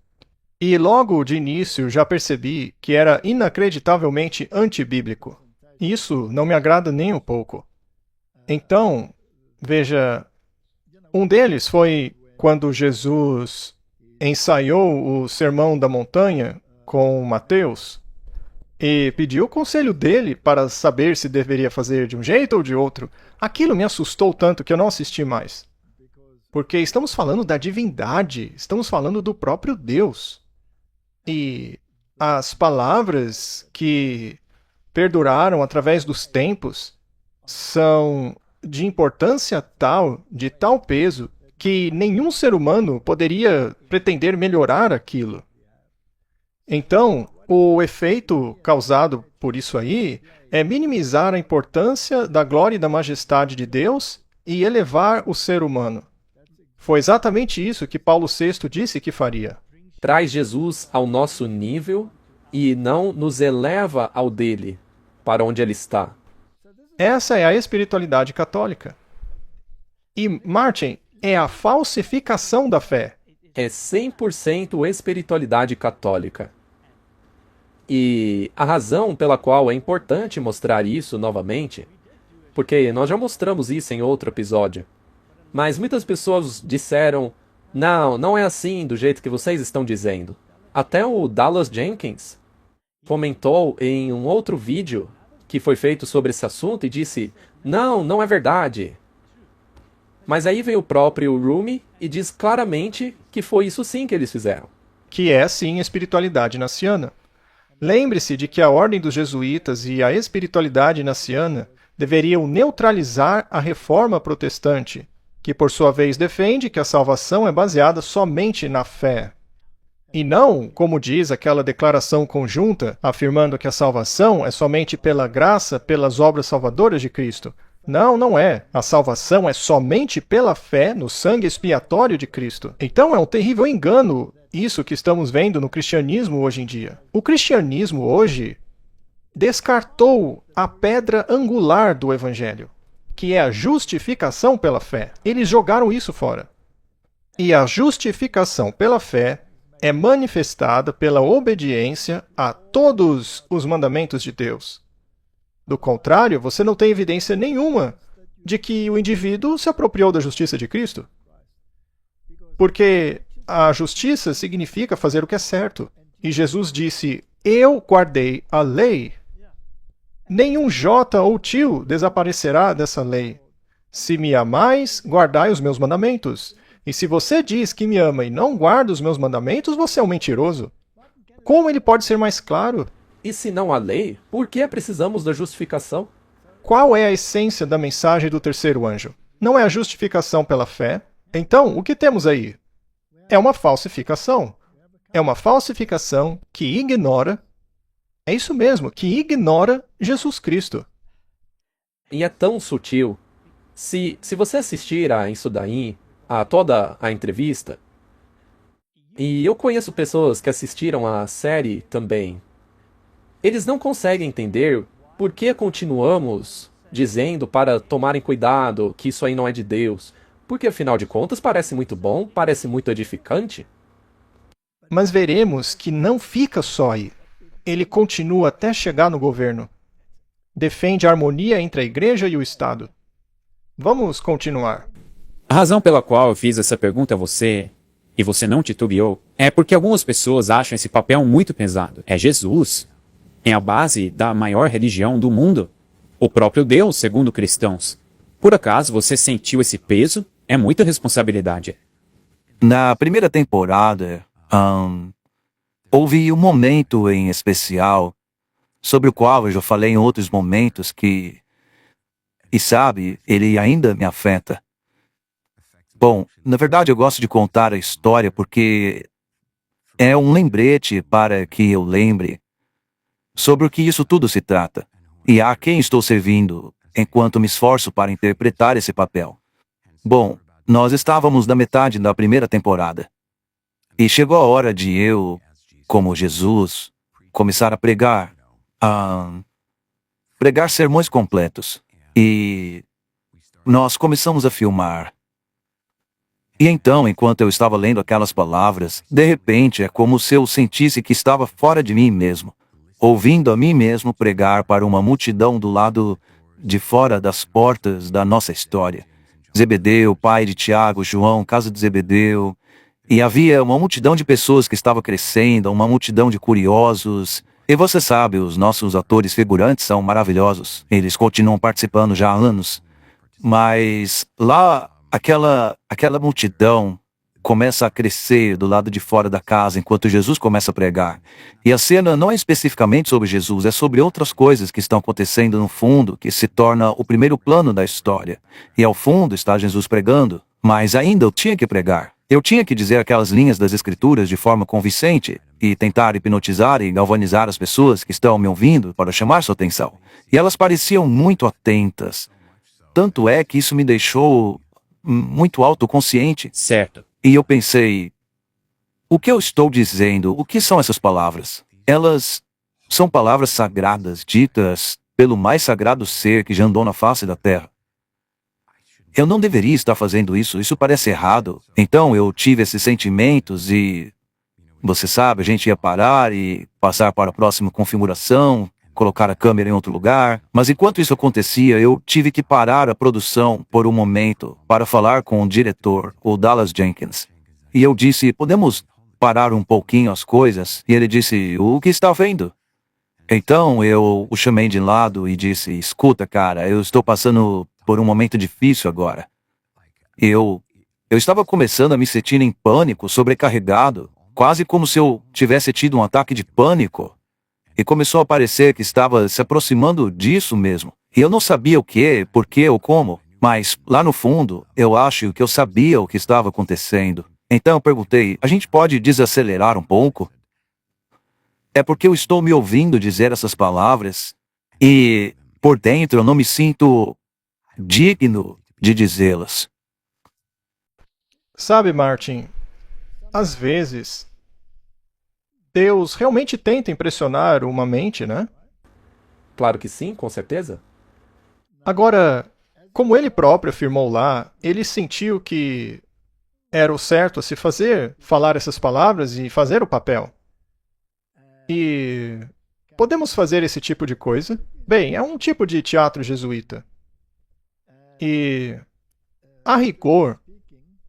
e logo de início já percebi que era inacreditavelmente antibíblico. Isso não me agrada nem um pouco. Então, veja, um deles foi quando Jesus ensaiou o Sermão da Montanha com Mateus e pediu o conselho dele para saber se deveria fazer de um jeito ou de outro. Aquilo me assustou tanto que eu não assisti mais. Porque estamos falando da divindade, estamos falando do próprio Deus. E as palavras que perduraram através dos tempos são de importância tal, de tal peso, que nenhum ser humano poderia pretender melhorar aquilo. Então, o efeito causado por isso aí é minimizar a importância da glória e da majestade de Deus e elevar o ser humano. Foi exatamente isso que Paulo VI disse que faria. Traz Jesus ao nosso nível e não nos eleva ao dele, para onde ele está. Essa é a espiritualidade católica. E, Martin, é a falsificação da fé. É 100% espiritualidade católica. E a razão pela qual é importante mostrar isso novamente, porque nós já mostramos isso em outro episódio, mas muitas pessoas disseram, não é assim do jeito que vocês estão dizendo. Até o Dallas Jenkins comentou em um outro vídeo que foi feito sobre esse assunto e disse, não é verdade. Mas aí veio o próprio Rumi e diz claramente que foi isso sim que eles fizeram. Que é sim a espiritualidade naciana. Lembre-se de que a ordem dos jesuítas e a espiritualidade naciana deveriam neutralizar a reforma protestante, que por sua vez defende que a salvação é baseada somente na fé. E não, como diz aquela declaração conjunta, afirmando que a salvação é somente pela graça, pelas obras salvadoras de Cristo. Não é. A salvação é somente pela fé no sangue expiatório de Cristo. Então é um terrível engano isso que estamos vendo no cristianismo hoje em dia. O cristianismo hoje descartou a pedra angular do evangelho, que é a justificação pela fé. Eles jogaram isso fora. E a justificação pela fé é manifestada pela obediência a todos os mandamentos de Deus. Do contrário, você não tem evidência nenhuma de que o indivíduo se apropriou da justiça de Cristo. Porque a justiça significa fazer o que é certo. E Jesus disse, eu guardei a lei. Nenhum jota ou tio desaparecerá dessa lei. Se me amais, guardai os meus mandamentos. E se você diz que me ama e não guarda os meus mandamentos, você é um mentiroso. Como ele pode ser mais claro? E se não há lei, por que precisamos da justificação? Qual é a essência da mensagem do terceiro anjo? Não é a justificação pela fé? Então, o que temos aí? É uma falsificação. É uma falsificação que ignora, é isso mesmo, que ignora Jesus Cristo. E é tão sutil. Se você assistir a isso daí, a toda a entrevista, e eu conheço pessoas que assistiram a série também, eles não conseguem entender por que continuamos dizendo para tomarem cuidado, que isso aí não é de Deus. Porque afinal de contas parece muito bom, parece muito edificante. Mas veremos que não fica só aí. Ele continua até chegar no governo. Defende a harmonia entre a igreja e o Estado. Vamos continuar. A razão pela qual eu fiz essa pergunta a você, e você não titubeou, é porque algumas pessoas acham esse papel muito pesado. É Jesus. É a base da maior religião do mundo. O próprio Deus, segundo cristãos. Por acaso você sentiu esse peso? É muita responsabilidade. Na primeira temporada, houve um momento em especial sobre o qual eu já falei em outros momentos que, e sabe, ele ainda me afeta. Bom, na verdade eu gosto de contar a história porque é um lembrete para que eu lembre sobre o que isso tudo se trata e a quem estou servindo enquanto me esforço para interpretar esse papel. Bom, nós estávamos na metade da primeira temporada e chegou a hora de eu, como Jesus, começar a pregar sermões completos. E nós começamos a filmar. E então, enquanto eu estava lendo aquelas palavras, de repente é como se eu sentisse que estava fora de mim mesmo, ouvindo a mim mesmo pregar para uma multidão do lado de fora das portas da nossa história. Zebedeu, pai de Tiago, João, casa de Zebedeu. E havia uma multidão de pessoas que estava crescendo, uma multidão de curiosos. E você sabe, os nossos atores figurantes são maravilhosos. Eles continuam participando já há anos. Mas lá, aquela multidão começa a crescer do lado de fora da casa enquanto Jesus começa a pregar. E a cena não é especificamente sobre Jesus, é sobre outras coisas que estão acontecendo no fundo, que se torna o primeiro plano da história. E ao fundo está Jesus pregando, mas ainda eu tinha que pregar. Eu tinha que dizer aquelas linhas das Escrituras de forma convincente e tentar hipnotizar e galvanizar as pessoas que estão me ouvindo para chamar sua atenção. E elas pareciam muito atentas. Tanto é que isso me deixou muito autoconsciente. Certo. E eu pensei, o que eu estou dizendo? O que são essas palavras? Elas são palavras sagradas, ditas pelo mais sagrado ser que já andou na face da terra. Eu não deveria estar fazendo isso, isso parece errado. Então eu tive esses sentimentos e, você sabe, a gente ia parar e passar para a próxima configuração, colocar a câmera em outro lugar. Mas enquanto isso acontecia, eu tive que parar a produção por um momento para falar com o diretor, o Dallas Jenkins. E eu disse, podemos parar um pouquinho as coisas? E ele disse, o que está vendo? Então eu o chamei de lado e disse, escuta cara, eu estou passando por um momento difícil agora. Eu estava começando a me sentir em pânico, sobrecarregado, quase como se eu tivesse tido um ataque de pânico. E começou a parecer que estava se aproximando disso mesmo. E eu não sabia o que, por quê ou como, mas lá no fundo, eu acho que eu sabia o que estava acontecendo. Então eu perguntei, a gente pode desacelerar um pouco? É porque eu estou me ouvindo dizer essas palavras e, por dentro, eu não me sinto digno de dizê-las. Sabe, Martin, às vezes, Deus realmente tenta impressionar uma mente, né? Claro que sim, com certeza. Agora, como ele próprio afirmou lá, ele sentiu que era o certo a se fazer, falar essas palavras e fazer o papel. E podemos fazer esse tipo de coisa? Bem, é um tipo de teatro jesuíta. E, a rigor,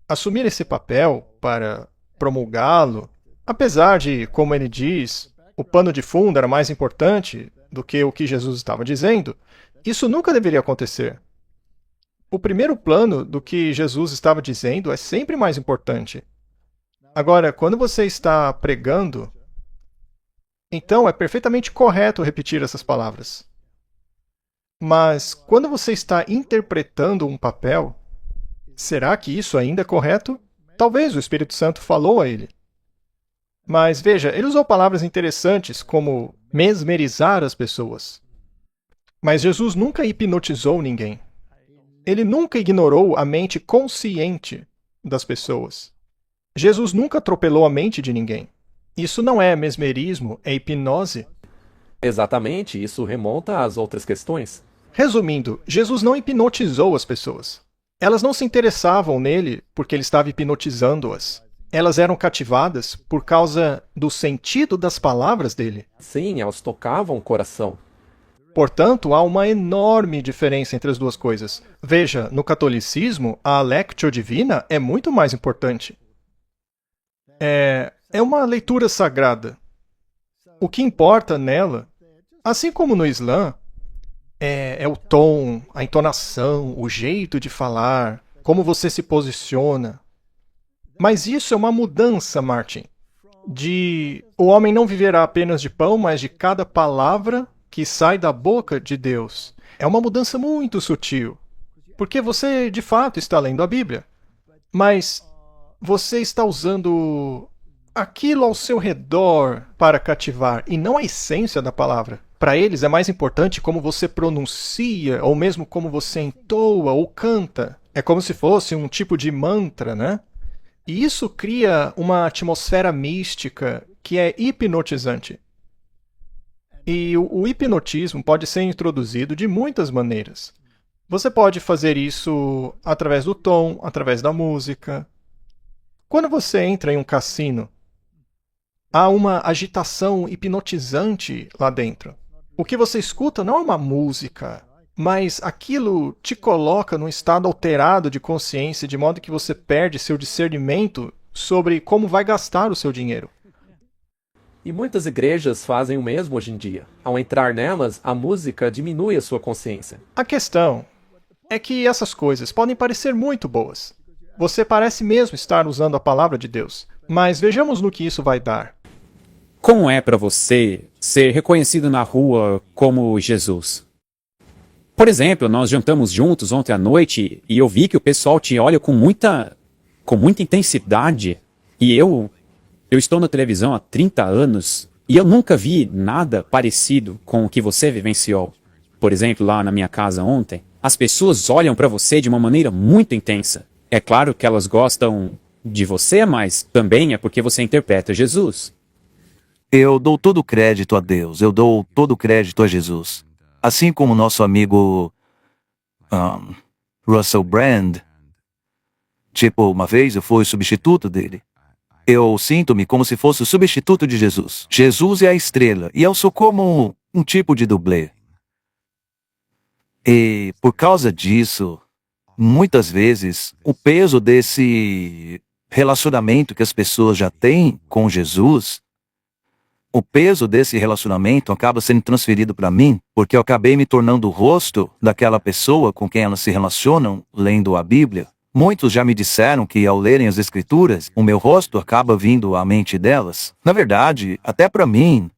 assumir esse papel para promulgá-lo, apesar de, como ele diz, o pano de fundo era mais importante do que o que Jesus estava dizendo, isso nunca deveria acontecer. O primeiro plano do que Jesus estava dizendo é sempre mais importante. Agora, quando você está pregando, Então é perfeitamente correto repetir essas palavras. Mas quando você está interpretando um papel, será que isso ainda é correto? Talvez o Espírito Santo falou a ele. Mas veja, ele usou palavras interessantes como mesmerizar as pessoas. Mas Jesus nunca hipnotizou ninguém. Ele nunca ignorou a mente consciente das pessoas. Jesus nunca atropelou a mente de ninguém. Isso não é mesmerismo, é hipnose. Exatamente, isso remonta às outras questões. Resumindo, Jesus não hipnotizou as pessoas. Elas não se interessavam nele porque ele estava hipnotizando-as. Elas eram cativadas por causa do sentido das palavras dele. Sim, elas tocavam o coração. Portanto, há uma enorme diferença entre as duas coisas. Veja, no catolicismo, a Lectio Divina é muito mais importante. É uma leitura sagrada. O que importa nela, assim como no Islã, é o tom, a entonação, o jeito de falar, como você se posiciona. Mas isso é uma mudança, Martin, o homem não viverá apenas de pão, mas de cada palavra que sai da boca de Deus. É uma mudança muito sutil, porque você de fato está lendo a Bíblia, mas você está usando aquilo ao seu redor para cativar, e não a essência da palavra. Para eles é mais importante como você pronuncia, ou mesmo como você entoa ou canta. É como se fosse um tipo de mantra, né? E isso cria uma atmosfera mística que é hipnotizante. E o hipnotismo pode ser introduzido de muitas maneiras. Você pode fazer isso através do tom, através da música. Quando você entra em um cassino, há uma agitação hipnotizante lá dentro. O que você escuta não é uma música, mas aquilo te coloca num estado alterado de consciência, de modo que você perde seu discernimento sobre como vai gastar o seu dinheiro. E muitas igrejas fazem o mesmo hoje em dia. Ao entrar nelas, a música diminui a sua consciência. A questão é que essas coisas podem parecer muito boas. Você parece mesmo estar usando a palavra de Deus, mas vejamos no que isso vai dar. Como é para você ser reconhecido na rua como Jesus? Por exemplo, nós jantamos juntos ontem à noite e eu vi que o pessoal te olha com muita intensidade. E eu estou na televisão há 30 anos e eu nunca vi nada parecido com o que você vivenciou. Por exemplo, lá na minha casa ontem, as pessoas olham para você de uma maneira muito intensa. É claro que elas gostam de você, mas também é porque você interpreta Jesus. Eu dou todo o crédito a Deus, eu dou todo o crédito a Jesus. Assim como nosso amigo Russell Brand. Tipo, uma vez eu fui substituto dele. Eu sinto-me como se fosse o substituto de Jesus. Jesus é a estrela, e eu sou como um tipo de dublê. E por causa disso, muitas vezes, o peso desse relacionamento que as pessoas já têm com Jesus, o peso desse relacionamento acaba sendo transferido para mim, porque eu acabei me tornando o rosto daquela pessoa com quem elas se relacionam lendo a Bíblia. Muitos já me disseram que ao lerem as Escrituras, o meu rosto acaba vindo à mente delas. Na verdade, até para mim,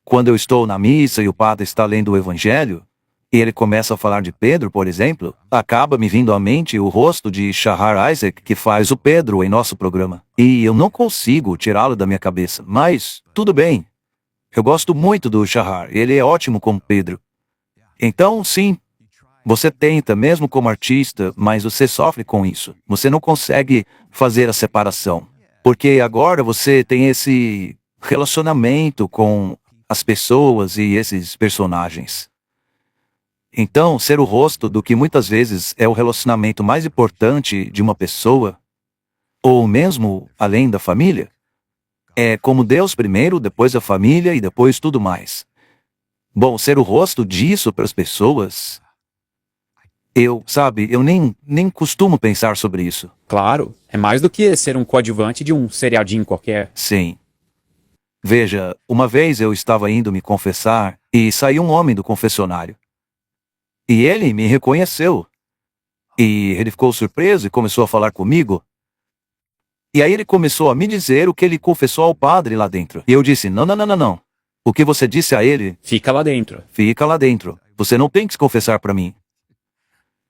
quando eu estou na missa e o padre está lendo o Evangelho, e ele começa a falar de Pedro, por exemplo, acaba me vindo à mente o rosto de Shahar Isaac, que faz o Pedro em nosso programa. E eu não consigo tirá-lo da minha cabeça, mas tudo bem. Eu gosto muito do Shahar, ele é ótimo como Pedro. Então, sim, você tenta, mesmo como artista, mas você sofre com isso. Você não consegue fazer a separação. Porque agora você tem esse relacionamento com as pessoas e esses personagens. Então, ser o rosto do que muitas vezes é o relacionamento mais importante de uma pessoa, ou mesmo além da família, é como Deus primeiro, depois a família e depois tudo mais. Bom, ser o rosto disso para as pessoas, eu nem costumo pensar sobre isso. Claro, é mais do que ser um coadjuvante de um seriadinho qualquer. Sim. Veja, uma vez eu estava indo me confessar e saiu um homem do confessionário. E ele me reconheceu. E ele ficou surpreso e começou a falar comigo. E aí ele começou a me dizer o que ele confessou ao padre lá dentro. E eu disse, não. O que você disse a ele, Fica lá dentro. fica lá dentro. Você não tem que se confessar para mim.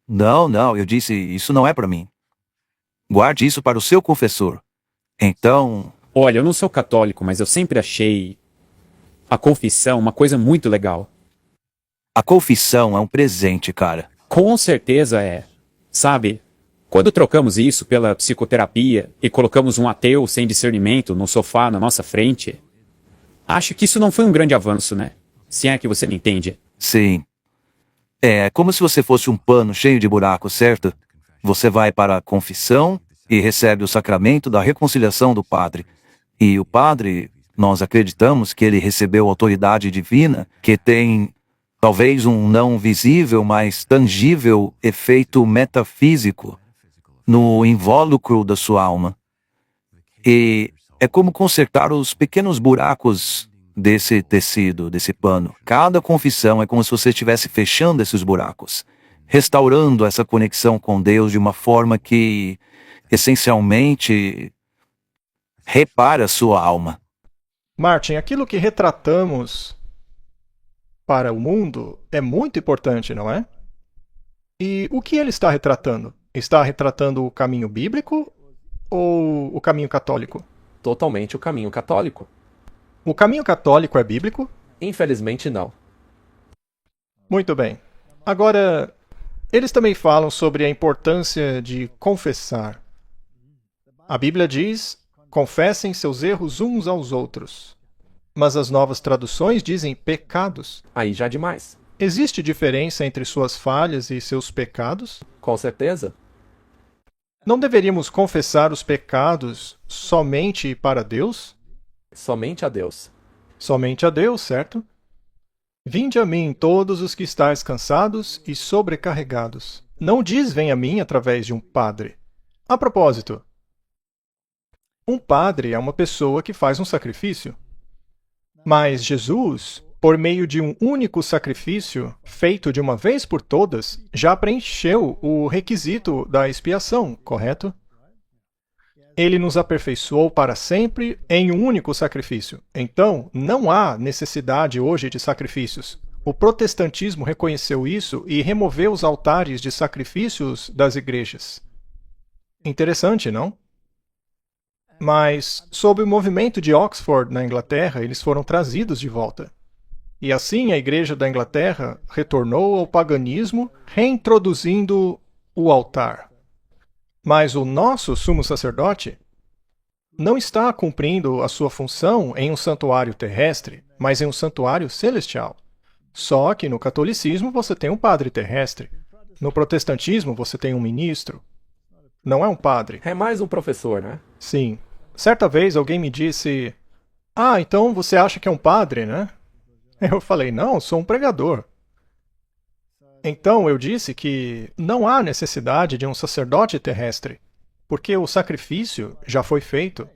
Não, eu disse, isso não é para mim. Guarde isso para o seu confessor. Então, Olha, eu não sou católico, mas eu sempre achei a confissão uma coisa muito legal. a confissão é um presente, cara. Com certeza é. Sabe, quando trocamos isso pela psicoterapia e colocamos um ateu sem discernimento no sofá na nossa frente, acho que isso não foi um grande avanço, né? Se é que você me entende. Sim. É como se você fosse um pano cheio de buracos, certo? Você vai para a confissão e recebe o sacramento da reconciliação do padre. E o padre, nós acreditamos que ele recebeu autoridade divina, que tem talvez um não visível, mas tangível efeito metafísico no invólucro da sua alma. E é como consertar os pequenos buracos desse tecido, desse pano. Cada confissão é como se você estivesse fechando esses buracos, restaurando essa conexão com Deus de uma forma que, essencialmente, repara a sua alma. Martin, aquilo que retratamos para o mundo é muito importante, não é? E o que ele está retratando? Está retratando o caminho bíblico ou o caminho católico? Totalmente o caminho católico. O caminho católico é bíblico? Infelizmente não. Muito bem. Agora, eles também falam sobre a importância de confessar. A Bíblia diz: confessem seus erros uns aos outros. Mas as novas traduções dizem pecados. Aí já é demais. Existe diferença entre suas falhas e seus pecados? Com certeza. Não deveríamos confessar os pecados somente para Deus? Somente a Deus. Somente a Deus, certo? Vinde a mim todos os que estáis cansados e sobrecarregados. Não diz vem a mim através de um padre. A propósito, um padre é uma pessoa que faz um sacrifício. Mas Jesus, por meio de um único sacrifício, feito de uma vez por todas, já preencheu o requisito da expiação, correto? Ele nos aperfeiçoou para sempre em um único sacrifício. Então, não há necessidade hoje de sacrifícios. O protestantismo reconheceu isso e removeu os altares de sacrifícios das igrejas. Interessante, não? Mas, sob o movimento de Oxford na Inglaterra, eles foram trazidos de volta. E assim a Igreja da Inglaterra retornou ao paganismo, reintroduzindo o altar. Mas o nosso sumo sacerdote não está cumprindo a sua função em um santuário terrestre, mas em um santuário celestial. Só que no catolicismo você tem um padre terrestre. No protestantismo você tem um ministro. Não é um padre. É mais um professor, né? Sim. Certa vez alguém me disse: "Ah, então você acha que é um padre, né?" Eu falei: "Não, sou um pregador." Então eu disse que não há necessidade de um sacerdote terrestre, porque o sacrifício já foi feito.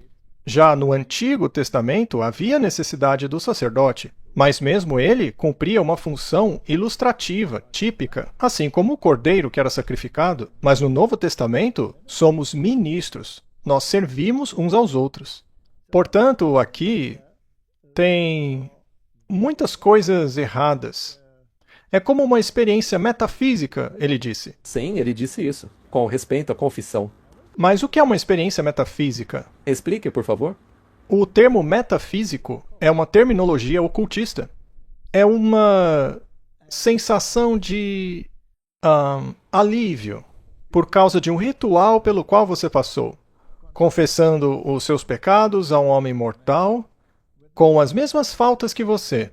Já no Antigo Testamento havia necessidade do sacerdote, mas mesmo ele cumpria uma função ilustrativa, típica, assim como o cordeiro que era sacrificado. Mas no Novo Testamento somos ministros, nós servimos uns aos outros. Portanto, aqui tem muitas coisas erradas. É como uma experiência metafísica, ele disse. Sim, ele disse isso, com respeito à confissão. Mas o que é uma experiência metafísica? Explique, por favor. O termo metafísico é uma terminologia ocultista. É uma sensação de alívio por causa de um ritual pelo qual você passou, confessando os seus pecados a um homem mortal com as mesmas faltas que você,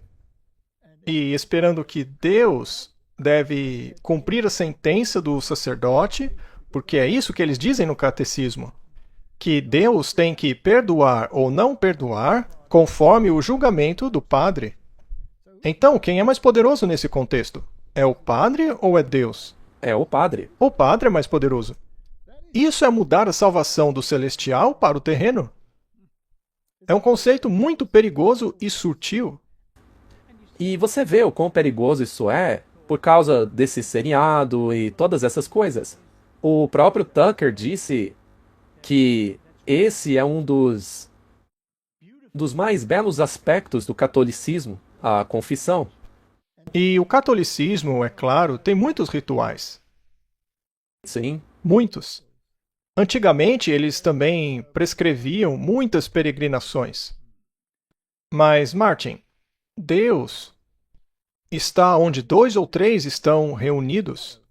e esperando que Deus deve cumprir a sentença do sacerdote, porque é isso que eles dizem no catecismo, que Deus tem que perdoar ou não perdoar conforme o julgamento do padre. Então, quem é mais poderoso nesse contexto? É o padre ou é Deus? É o padre. O padre é mais poderoso. Isso é mudar a salvação do celestial para o terreno? É um conceito muito perigoso e sutil. E você vê o quão perigoso isso é por causa desse seriado e todas essas coisas. O próprio Tucker disse que esse é um dos dos mais belos aspectos do catolicismo, a confissão. E o catolicismo, é claro, tem muitos rituais. Sim, Muitos. Antigamente, eles também prescreviam muitas peregrinações. Mas, Martin, Deus está onde 2 ou 3 estão reunidos.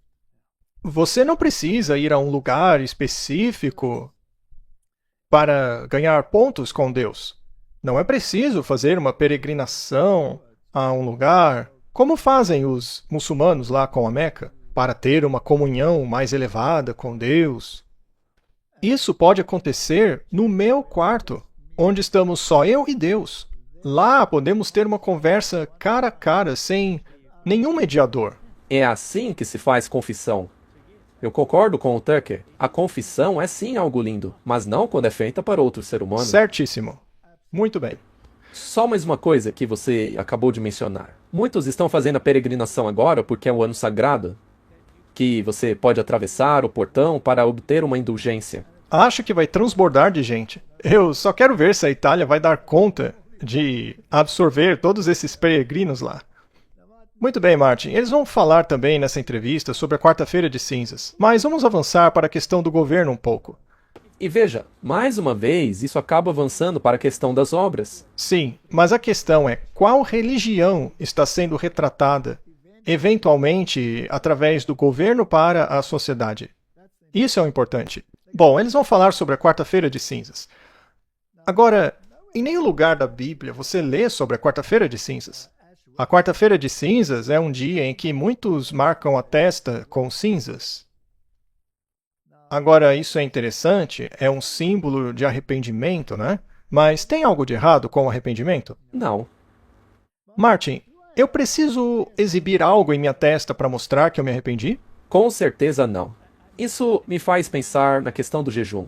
Você não precisa ir a um lugar específico para ganhar pontos com Deus. Não é preciso fazer uma peregrinação a um lugar, como fazem os muçulmanos lá com a Meca, para ter uma comunhão mais elevada com Deus. Isso pode acontecer no meu quarto, onde estamos só eu e Deus. Lá podemos ter uma conversa cara a cara, sem nenhum mediador. é assim que se faz confissão. Eu concordo com o Tucker. A confissão é sim algo lindo, mas não quando é feita para outro ser humano. Certíssimo. Muito bem. Só mais uma coisa que você acabou de mencionar. Muitos estão fazendo a peregrinação agora porque é um ano sagrado, que você pode atravessar o portão para obter uma indulgência. Acho que vai transbordar de gente. Eu só quero ver se a Itália vai dar conta de absorver todos esses peregrinos lá. Muito bem, Martin. Eles vão falar também nessa entrevista sobre a Quarta-feira de Cinzas. Mas vamos avançar para a questão do governo um pouco. E veja, mais uma vez, isso acaba avançando para a questão das obras. Sim, mas a questão é qual religião está sendo retratada, eventualmente, através do governo para a sociedade. Isso é o importante. Bom, eles vão falar sobre a Quarta-feira de Cinzas. Agora, em nenhum lugar da Bíblia você lê sobre a Quarta-feira de Cinzas. A Quarta-feira de Cinzas é um dia em que muitos marcam a testa com cinzas. Agora, isso é interessante, é um símbolo de arrependimento, né? Mas tem algo de errado com o arrependimento? Não. Martin, eu preciso exibir algo em minha testa para mostrar que eu me arrependi? Com certeza não. Isso me faz pensar na questão do jejum.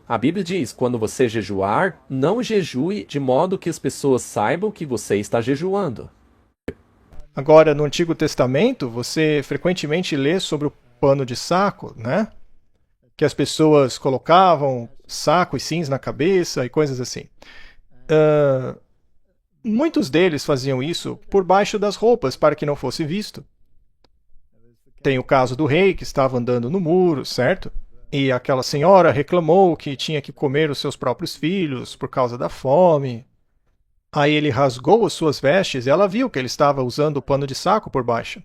A Bíblia diz, quando você jejuar, não jejue de modo que as pessoas saibam que você está jejuando. Agora, no Antigo Testamento, você frequentemente lê sobre o pano de saco, né? Que as pessoas colocavam saco e cinza na cabeça e coisas assim. Muitos deles faziam isso por baixo das roupas para que não fosse visto. Tem o caso do rei que estava andando no muro, certo? E aquela senhora reclamou que tinha que comer os seus próprios filhos por causa da fome. Aí ele rasgou as suas vestes e ela viu que ele estava usando o pano de saco por baixo.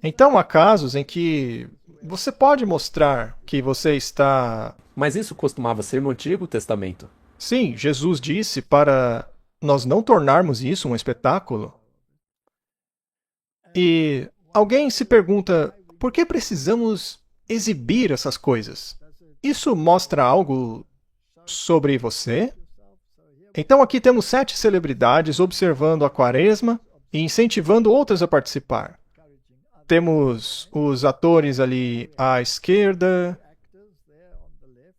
Então há casos em que você pode mostrar que você está... Mas isso costumava ser no Antigo Testamento. Sim, Jesus disse para nós não tornarmos isso um espetáculo. E alguém se pergunta, por que precisamos exibir essas coisas? Isso mostra algo sobre você? Então aqui temos 7 celebridades observando a Quaresma e incentivando outras a participar. Temos os atores ali à esquerda,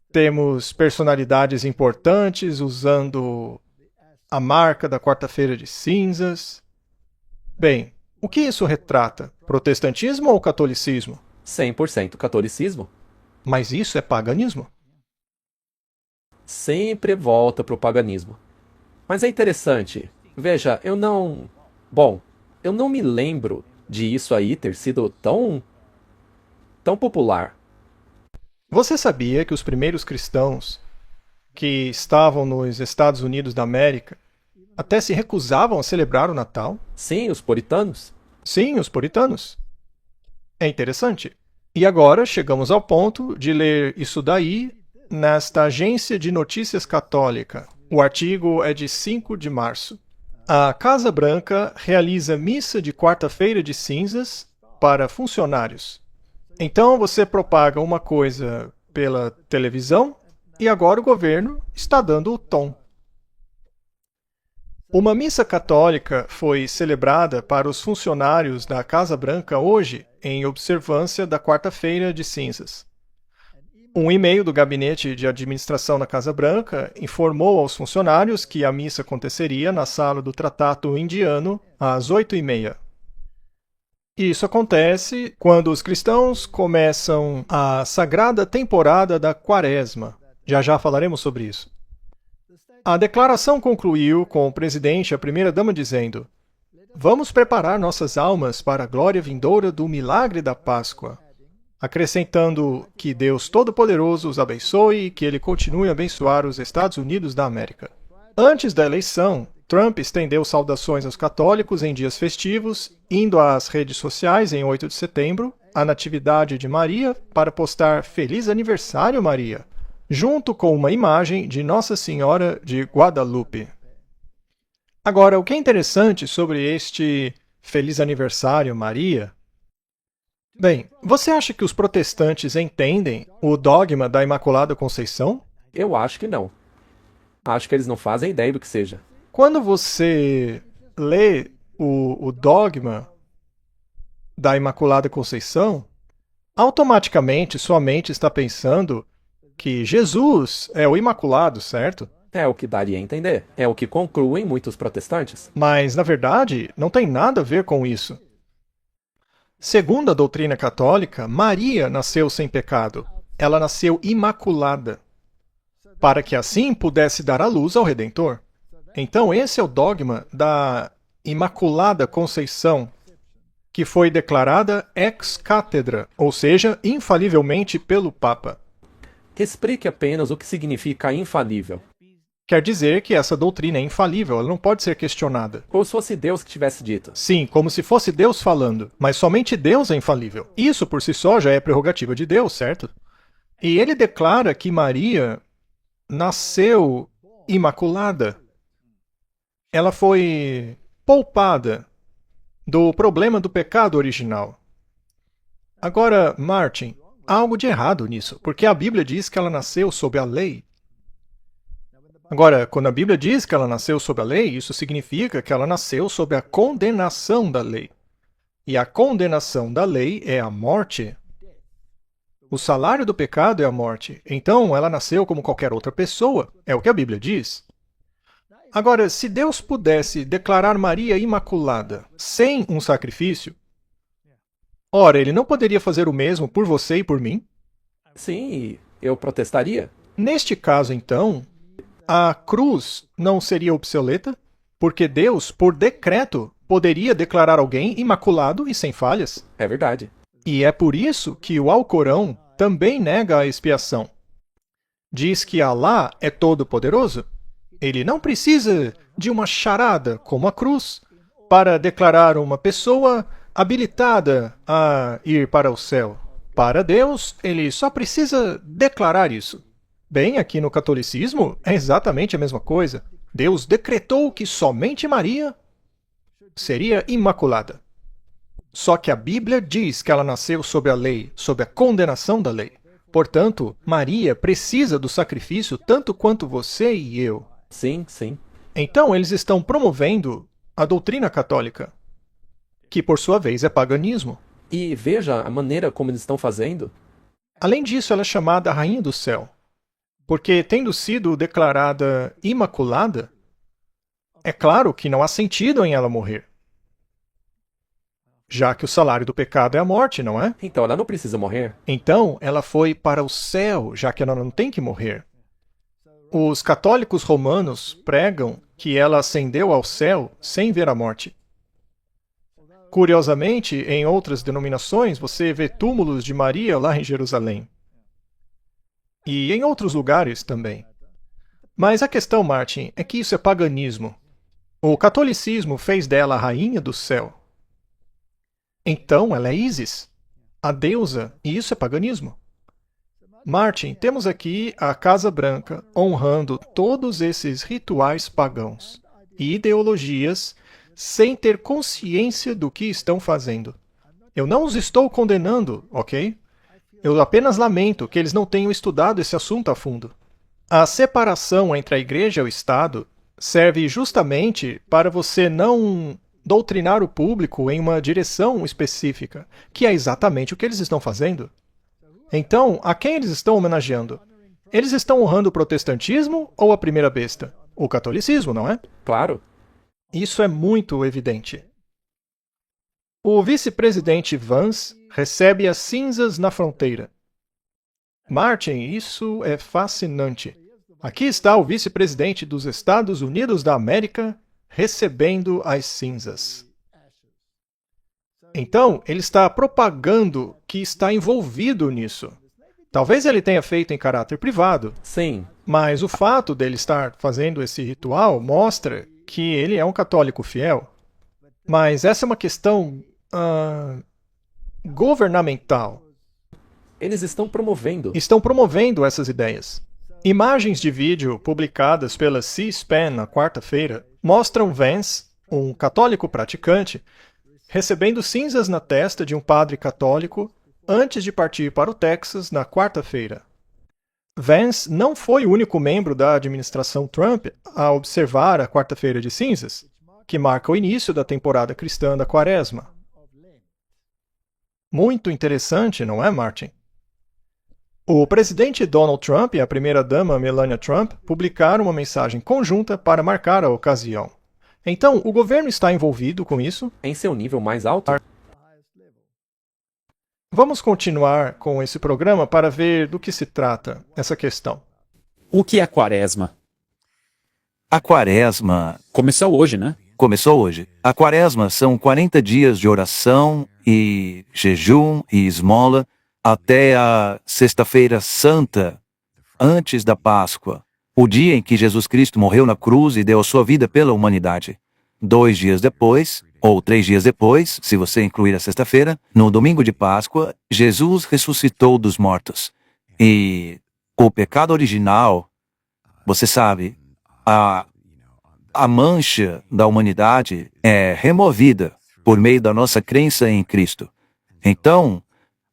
temos personalidades importantes usando a marca da Quarta-feira de Cinzas. Bem, o que isso retrata? Protestantismo ou catolicismo? 100% catolicismo. Mas isso é paganismo? Sempre volta para o paganismo. Mas é interessante. Veja, eu não me lembro de isso aí ter sido tão popular. Você sabia que os primeiros cristãos que estavam nos Estados Unidos da América até se recusavam a celebrar o Natal? Sim, os puritanos. Sim, os puritanos. É interessante. E agora chegamos ao ponto de ler isso daí nesta agência de notícias católica. O artigo é de 5 de março. A Casa Branca realiza missa de Quarta-feira de Cinzas para funcionários. Então você propaga uma coisa pela televisão e agora o governo está dando o tom. Uma missa católica foi celebrada para os funcionários da Casa Branca hoje, em observância da Quarta-feira de Cinzas. Um e-mail do Gabinete de Administração da Casa Branca informou aos funcionários que a missa aconteceria na sala do Tratado Indiano às 8h30. Isso acontece quando os cristãos começam a sagrada temporada da Quaresma. Já já falaremos sobre isso. A declaração concluiu com o presidente e a primeira-dama dizendo: "Vamos preparar nossas almas para a glória vindoura do milagre da Páscoa", acrescentando que Deus Todo-Poderoso os abençoe e que Ele continue a abençoar os Estados Unidos da América. Antes da eleição, Trump estendeu saudações aos católicos em dias festivos, indo às redes sociais em 8 de setembro, à Natividade de Maria, para postar "Feliz Aniversário, Maria", junto com uma imagem de Nossa Senhora de Guadalupe. Agora, o que é interessante sobre este "Feliz Aniversário, Maria"? Bem, você acha que os protestantes entendem o dogma da Imaculada Conceição? Eu acho que não. Acho que eles não fazem ideia do que seja. Quando você lê o dogma da Imaculada Conceição, automaticamente sua mente está pensando que Jesus é o Imaculado, certo? É o que daria a entender. É o que concluem muitos protestantes. Mas, na verdade, não tem nada a ver com isso. Segundo a doutrina católica, Maria nasceu sem pecado. Ela nasceu imaculada, para que assim pudesse dar à luz ao Redentor. Então, esse é o dogma da Imaculada Conceição, que foi declarada ex cátedra, ou seja, infalivelmente pelo Papa. Explique apenas o que significa infalível. Quer dizer que essa doutrina é infalível, ela não pode ser questionada. Ou se fosse Deus que tivesse dito. Sim, como se fosse Deus falando, mas somente Deus é infalível. Isso por si só já é prerrogativa de Deus, certo? E ele declara que Maria nasceu imaculada. Ela foi poupada do problema do pecado original. Agora, Martin, há algo de errado nisso, porque a Bíblia diz que ela nasceu sob a lei. Agora, quando a Bíblia diz que ela nasceu sob a lei, isso significa que ela nasceu sob a condenação da lei. E a condenação da lei é a morte. O salário do pecado é a morte. Então, ela nasceu como qualquer outra pessoa. É o que a Bíblia diz. Agora, se Deus pudesse declarar Maria imaculada sem um sacrifício, ora, ele não poderia fazer o mesmo por você e por mim? Sim, eu protestaria. Neste caso, então, a cruz não seria obsoleta, porque Deus, por decreto, poderia declarar alguém imaculado e sem falhas. É verdade. E é por isso que o Alcorão também nega a expiação. Diz que Alá é todo-poderoso. Ele não precisa de uma charada como a cruz para declarar uma pessoa habilitada a ir para o céu. Para Deus, ele só precisa declarar isso. Bem, aqui no catolicismo é exatamente a mesma coisa. Deus decretou que somente Maria seria imaculada. Só que a Bíblia diz que ela nasceu sob a lei, sob a condenação da lei. Portanto, Maria precisa do sacrifício tanto quanto você e eu. Sim, sim. Então, eles estão promovendo a doutrina católica, que por sua vez é paganismo. E veja a maneira como eles estão fazendo. Além disso, ela é chamada Rainha do Céu. Porque, tendo sido declarada imaculada, é claro que não há sentido em ela morrer. Já que o salário do pecado é a morte, não é? Então ela não precisa morrer. Então, ela foi para o céu, já que ela não tem que morrer. Os católicos romanos pregam que ela ascendeu ao céu sem ver a morte. Curiosamente, em outras denominações, você vê túmulos de Maria lá em Jerusalém. E em outros lugares também. Mas a questão, Martin, é que isso é paganismo. O catolicismo fez dela a rainha do céu. Então ela é Ísis, a deusa, e isso é paganismo. Martin, temos aqui a Casa Branca honrando todos esses rituais pagãos e ideologias sem ter consciência do que estão fazendo. Eu não os estou condenando, ok? Eu apenas lamento que eles não tenham estudado esse assunto a fundo. A separação entre a igreja e o Estado serve justamente para você não doutrinar o público em uma direção específica, que é exatamente o que eles estão fazendo. Então, a quem eles estão homenageando? Eles estão honrando o protestantismo ou a primeira besta? O catolicismo, não é? Claro. Isso é muito evidente. O vice-presidente Vance recebe as cinzas na fronteira. Martin, isso é fascinante. Aqui está o vice-presidente dos Estados Unidos da América recebendo as cinzas. Então, ele está propagando que está envolvido nisso. Talvez ele tenha feito em caráter privado, Sim, mas o fato dele estar fazendo esse ritual mostra que ele é um católico fiel. Mas essa é uma questão governamental. eles estão promovendo. Estão promovendo essas ideias. Imagens de vídeo publicadas pela C-SPAN na quarta-feira mostram Vance, um católico praticante, recebendo cinzas na testa de um padre católico antes de partir para o Texas na quarta-feira. Vance não foi o único membro da administração Trump a observar a quarta-feira de cinzas, que marca o início da temporada cristã da Quaresma. Muito interessante, não é, Martin? O presidente Donald Trump e a primeira-dama Melania Trump publicaram uma mensagem conjunta para marcar a ocasião. Então, o governo está envolvido com isso? Em seu nível mais alto? Vamos continuar com esse programa para ver do que se trata essa questão. O que é quaresma? A quaresma Começou hoje, né? começou hoje. A quaresma são 40 dias de oração e jejum e esmola até a Sexta-feira Santa, antes da Páscoa, o dia em que Jesus Cristo morreu na cruz e deu a sua vida pela humanidade. 2 dias depois, ou 3 dias depois, se você incluir a sexta-feira, no domingo de Páscoa, Jesus ressuscitou dos mortos. E o pecado original, você sabe, a mancha da humanidade é removida por meio da nossa crença em Cristo. Então,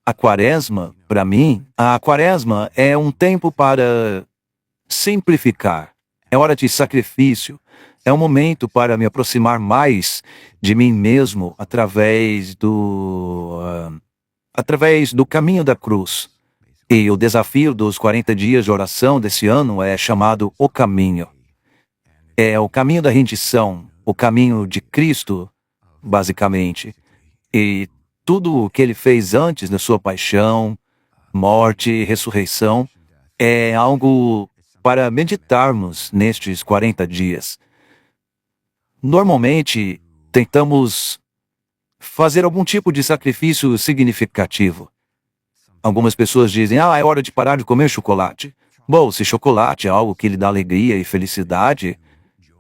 a quaresma, para mim, a quaresma é um tempo para simplificar. É hora de sacrifício. É um momento para me aproximar mais de mim mesmo através do caminho da cruz. E o desafio dos 40 dias de oração desse ano é chamado O Caminho. É o caminho da rendição, o caminho de Cristo, basicamente. E tudo o que ele fez antes da sua paixão, morte e ressurreição é algo para meditarmos nestes 40 dias. Normalmente, tentamos fazer algum tipo de sacrifício significativo. Algumas pessoas dizem, é hora de parar de comer chocolate. Bom, se chocolate é algo que lhe dá alegria e felicidade,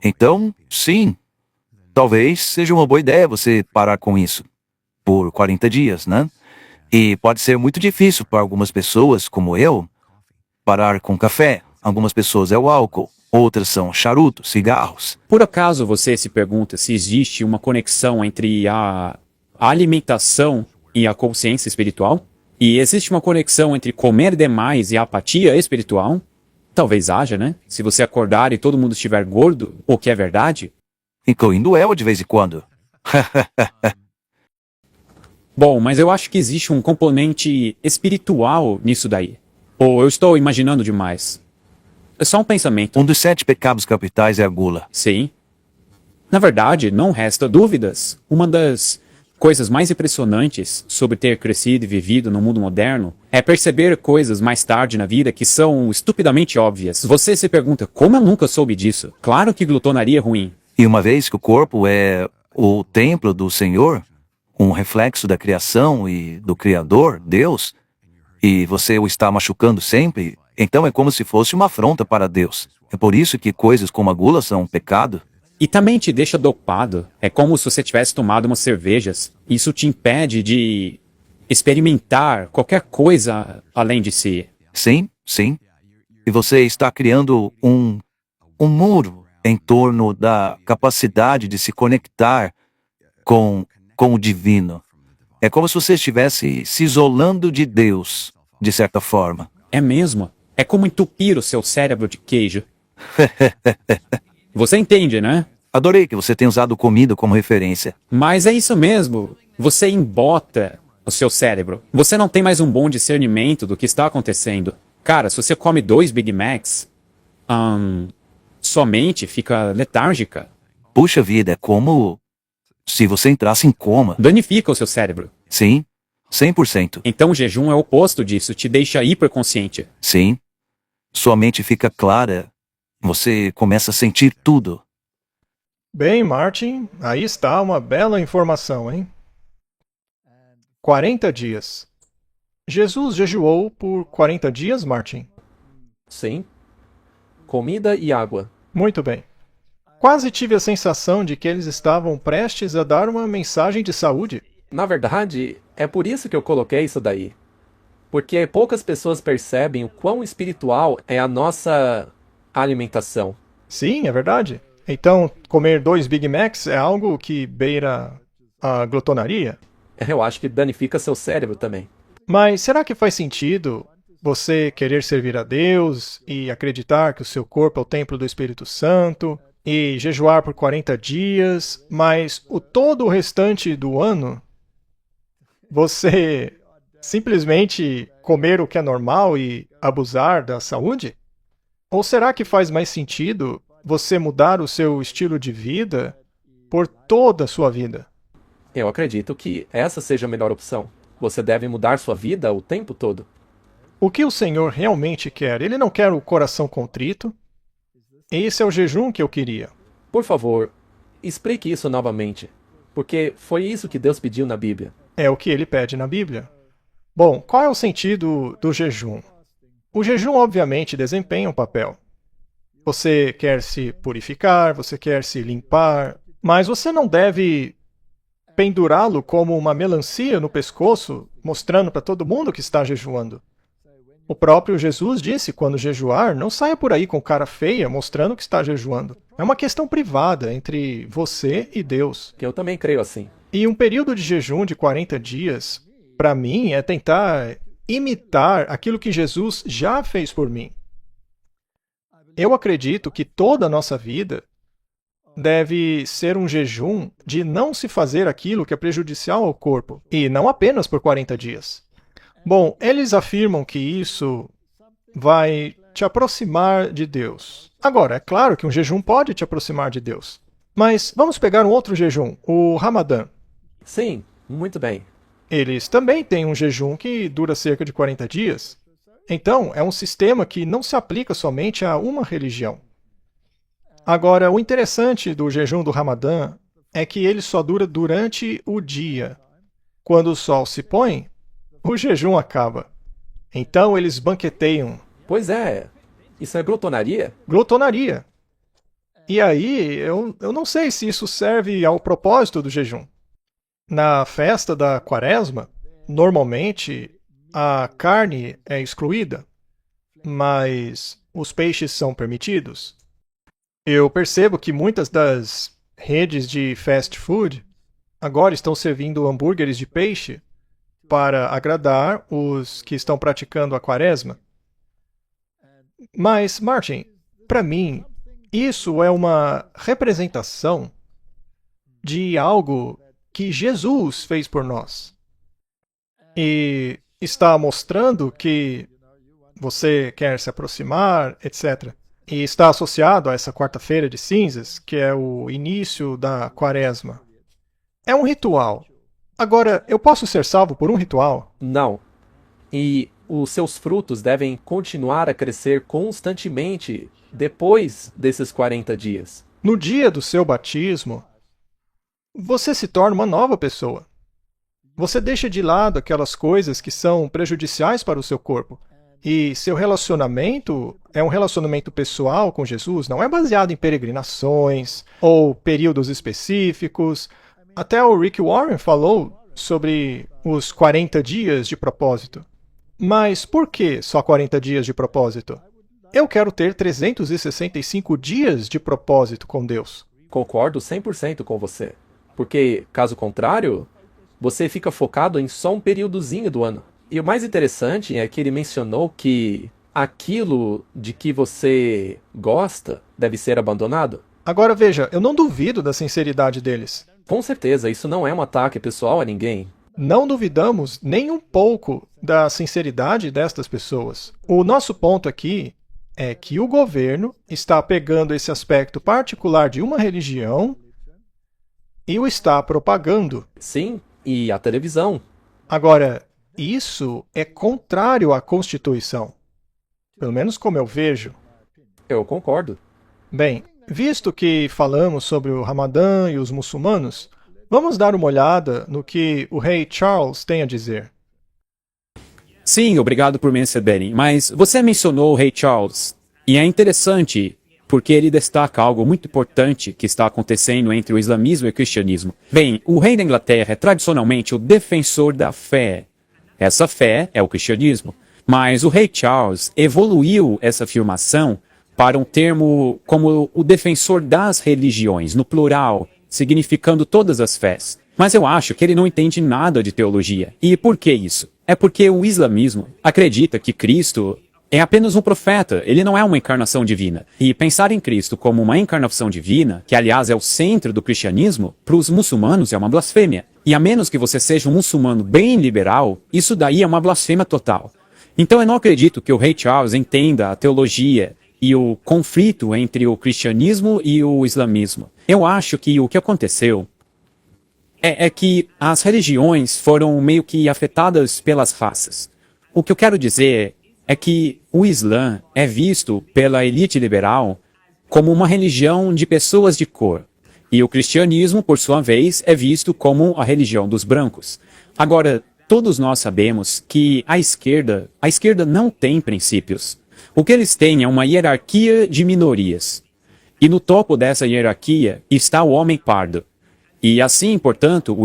então, sim, talvez seja uma boa ideia você parar com isso por 40 dias, né? E pode ser muito difícil para algumas pessoas, como eu, parar com café. Algumas pessoas é o álcool, outras são charutos, cigarros. Por acaso você se pergunta se existe uma conexão entre a alimentação e a consciência espiritual? E existe uma conexão entre comer demais e a apatia espiritual? Talvez haja, né? Se você acordar e todo mundo estiver gordo, o que é verdade? Incluindo eu de vez em quando. Bom, mas eu acho que existe um componente espiritual nisso daí. Ou eu estou imaginando demais? É só um pensamento. Um dos 7 pecados capitais é a gula. Sim. Na verdade, não resta dúvidas. Uma das coisas mais impressionantes sobre ter crescido e vivido no mundo moderno é perceber coisas mais tarde na vida que são estupidamente óbvias. Você se pergunta, como eu nunca soube disso? Claro que glutonaria é ruim. E uma vez que o corpo é o templo do Senhor, um reflexo da criação e do Criador, Deus, e você o está machucando sempre, então é como se fosse uma afronta para Deus. É por isso que coisas como a gula são um pecado. E também te deixa dopado. É como se você tivesse tomado umas cervejas. Isso te impede de experimentar qualquer coisa além de si. Sim, sim. E você está criando um muro em torno da capacidade de se conectar com o divino. É como se você estivesse se isolando de Deus, de certa forma. É mesmo. É como entupir o seu cérebro de queijo. Você entende, né? Adorei que você tenha usado comida como referência. Mas é isso mesmo. Você embota o seu cérebro. Você não tem mais um bom discernimento do que está acontecendo. Cara, se você come 2 Big Macs, sua mente fica letárgica. Puxa vida, é como se você entrasse em coma. Danifica o seu cérebro. Sim, 100%. Então o jejum é o oposto disso, te deixa hiperconsciente. Sim. Sua mente fica clara Você começa a sentir tudo. Bem, Martin, aí está uma bela informação, hein? 40 dias. Jesus jejuou por 40 dias, Martin? Sim. Comida e água. Muito bem. Quase tive a sensação de que eles estavam prestes a dar uma mensagem de saúde. Na verdade, é por isso que eu coloquei isso daí. Porque poucas pessoas percebem o quão espiritual é a nossa alimentação. Sim, é verdade. Então, comer 2 Big Macs é algo que beira a glutonaria? Eu acho que danifica seu cérebro também. Mas será que faz sentido você querer servir a Deus e acreditar que o seu corpo é o templo do Espírito Santo e jejuar por 40 dias, mas todo o restante do ano você simplesmente comer o que é normal e abusar da saúde? Ou será que faz mais sentido você mudar o seu estilo de vida por toda a sua vida? Eu acredito que essa seja a melhor opção. Você deve mudar sua vida o tempo todo. O que o Senhor realmente quer? Ele não quer o coração contrito. Esse é o jejum que eu queria. Por favor, explique isso novamente. Porque foi isso que Deus pediu na Bíblia. É o que ele pede na Bíblia. Bom, qual é o sentido do jejum? O jejum, obviamente, desempenha um papel. Você quer se purificar, você quer se limpar, mas você não deve pendurá-lo como uma melancia no pescoço, mostrando para todo mundo que está jejuando. O próprio Jesus disse, quando jejuar, não saia por aí com cara feia, mostrando que está jejuando. É uma questão privada entre você e Deus. Que eu também creio assim. E um período de jejum de 40 dias, para mim, é tentar imitar aquilo que Jesus já fez por mim. Eu acredito que toda a nossa vida deve ser um jejum de não se fazer aquilo que é prejudicial ao corpo, e não apenas por 40 dias. Bom, eles afirmam que isso vai te aproximar de Deus. Agora, é claro que um jejum pode te aproximar de Deus. Mas vamos pegar um outro jejum, o Ramadã. Sim, muito bem. Eles também têm um jejum que dura cerca de 40 dias. Então, é um sistema que não se aplica somente a uma religião. Agora, o interessante do jejum do Ramadã é que ele só dura durante o dia. Quando o sol se põe, o jejum acaba. Então, eles banqueteiam. Pois é. Isso é glutonaria? Glutonaria. E aí, eu não sei se isso serve ao propósito do jejum. Na festa da Quaresma, normalmente a carne é excluída, mas os peixes são permitidos. Eu percebo que muitas das redes de fast food agora estão servindo hambúrgueres de peixe para agradar os que estão praticando a Quaresma. Mas, Martin, para mim, isso é uma representação de algo que Jesus fez por nós. E está mostrando que você quer se aproximar, etc. E está associado a essa quarta-feira de cinzas, que é o início da Quaresma. É um ritual. Agora, eu posso ser salvo por um ritual? Não. E os seus frutos devem continuar a crescer constantemente depois desses 40 dias. No dia do seu batismo, você se torna uma nova pessoa. Você deixa de lado aquelas coisas que são prejudiciais para o seu corpo. E seu relacionamento é um relacionamento pessoal com Jesus, não é baseado em peregrinações ou períodos específicos. Até o Rick Warren falou sobre os 40 dias de propósito. Mas por que só 40 dias de propósito? Eu quero ter 365 dias de propósito com Deus. Concordo 100% com você. Porque, caso contrário, você fica focado em só um períodozinho do ano. E o mais interessante é que ele mencionou que aquilo de que você gosta deve ser abandonado. Agora veja, eu não duvido da sinceridade deles. Com certeza, isso não é um ataque pessoal a ninguém. Não duvidamos nem um pouco da sinceridade destas pessoas. O nosso ponto aqui é que o governo está pegando esse aspecto particular de uma religião e o está propagando. Sim, e a televisão. Agora, isso é contrário à Constituição. Pelo menos como eu vejo. Eu concordo. Bem, visto que falamos sobre o Ramadã e os muçulmanos, vamos dar uma olhada no que o rei Charles tem a dizer. Sim, obrigado por me receberem, mas você mencionou o rei Charles, e é interessante porque ele destaca algo muito importante que está acontecendo entre o islamismo e o cristianismo. Bem, o rei da Inglaterra é tradicionalmente o defensor da fé. Essa fé é o cristianismo. Mas o rei Charles evoluiu essa afirmação para um termo como o defensor das religiões, no plural, significando todas as fés. Mas eu acho que ele não entende nada de teologia. E por que isso? É porque o islamismo acredita que Cristo é apenas um profeta, ele não é uma encarnação divina. E pensar em Cristo como uma encarnação divina, que aliás é o centro do cristianismo, para os muçulmanos é uma blasfêmia. E a menos que você seja um muçulmano bem liberal, isso daí é uma blasfêmia total. Então eu não acredito que o rei Charles entenda a teologia e o conflito entre o cristianismo e o islamismo. Eu acho que o que aconteceu é que as religiões foram meio que afetadas pelas raças. O que eu quero dizer é que o Islã é visto pela elite liberal como uma religião de pessoas de cor. E o cristianismo, por sua vez, é visto como a religião dos brancos. Agora, todos nós sabemos que a esquerda não tem princípios. O que eles têm é uma hierarquia de minorias. E no topo dessa hierarquia está o homem pardo. E assim, portanto,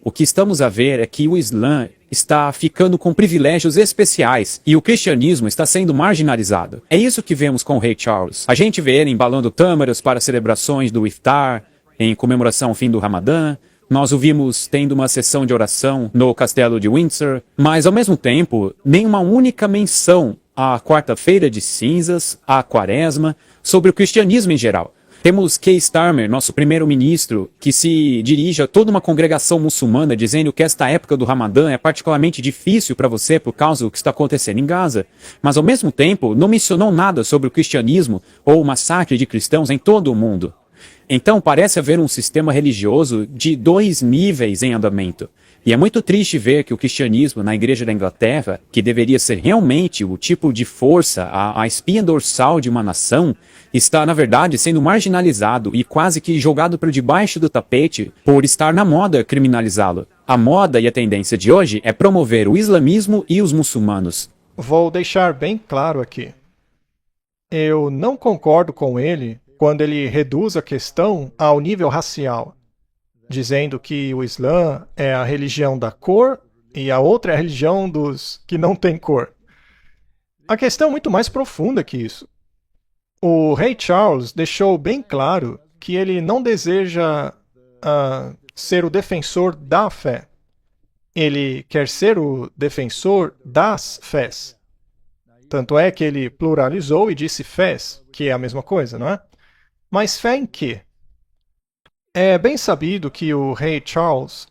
o que estamos a ver é que o Islã está ficando com privilégios especiais e o cristianismo está sendo marginalizado. É isso que vemos com o rei Charles. A gente vê ele embalando tâmaras para celebrações do Iftar, em comemoração ao fim do Ramadã. Nós o vimos tendo uma sessão de oração no castelo de Windsor, mas ao mesmo tempo, nem uma única menção à quarta-feira de cinzas, à quaresma, sobre o cristianismo em geral. Temos Keir Starmer, nosso primeiro-ministro, que se dirige a toda uma congregação muçulmana dizendo que esta época do Ramadã é particularmente difícil para você por causa do que está acontecendo em Gaza. Mas ao mesmo tempo não mencionou nada sobre o cristianismo ou o massacre de cristãos em todo o mundo. Então parece haver um sistema religioso de 2 níveis em andamento. E é muito triste ver que o cristianismo na Igreja da Inglaterra, que deveria ser realmente o tipo de força, a espinha dorsal de uma nação, está, na verdade, sendo marginalizado e quase que jogado por debaixo do tapete por estar na moda criminalizá-lo. A moda e a tendência de hoje é promover o islamismo e os muçulmanos. Vou deixar bem claro aqui. Eu não concordo com ele quando ele reduz a questão ao nível racial, dizendo que o Islã é a religião da cor e a outra é a religião dos que não têm cor. A questão é muito mais profunda que isso. O rei Charles deixou bem claro que ele não deseja ser o defensor da fé. Ele quer ser o defensor das fés. Tanto é que ele pluralizou e disse fés, que é a mesma coisa, não é? Mas fé em quê? É bem sabido que o rei Charles,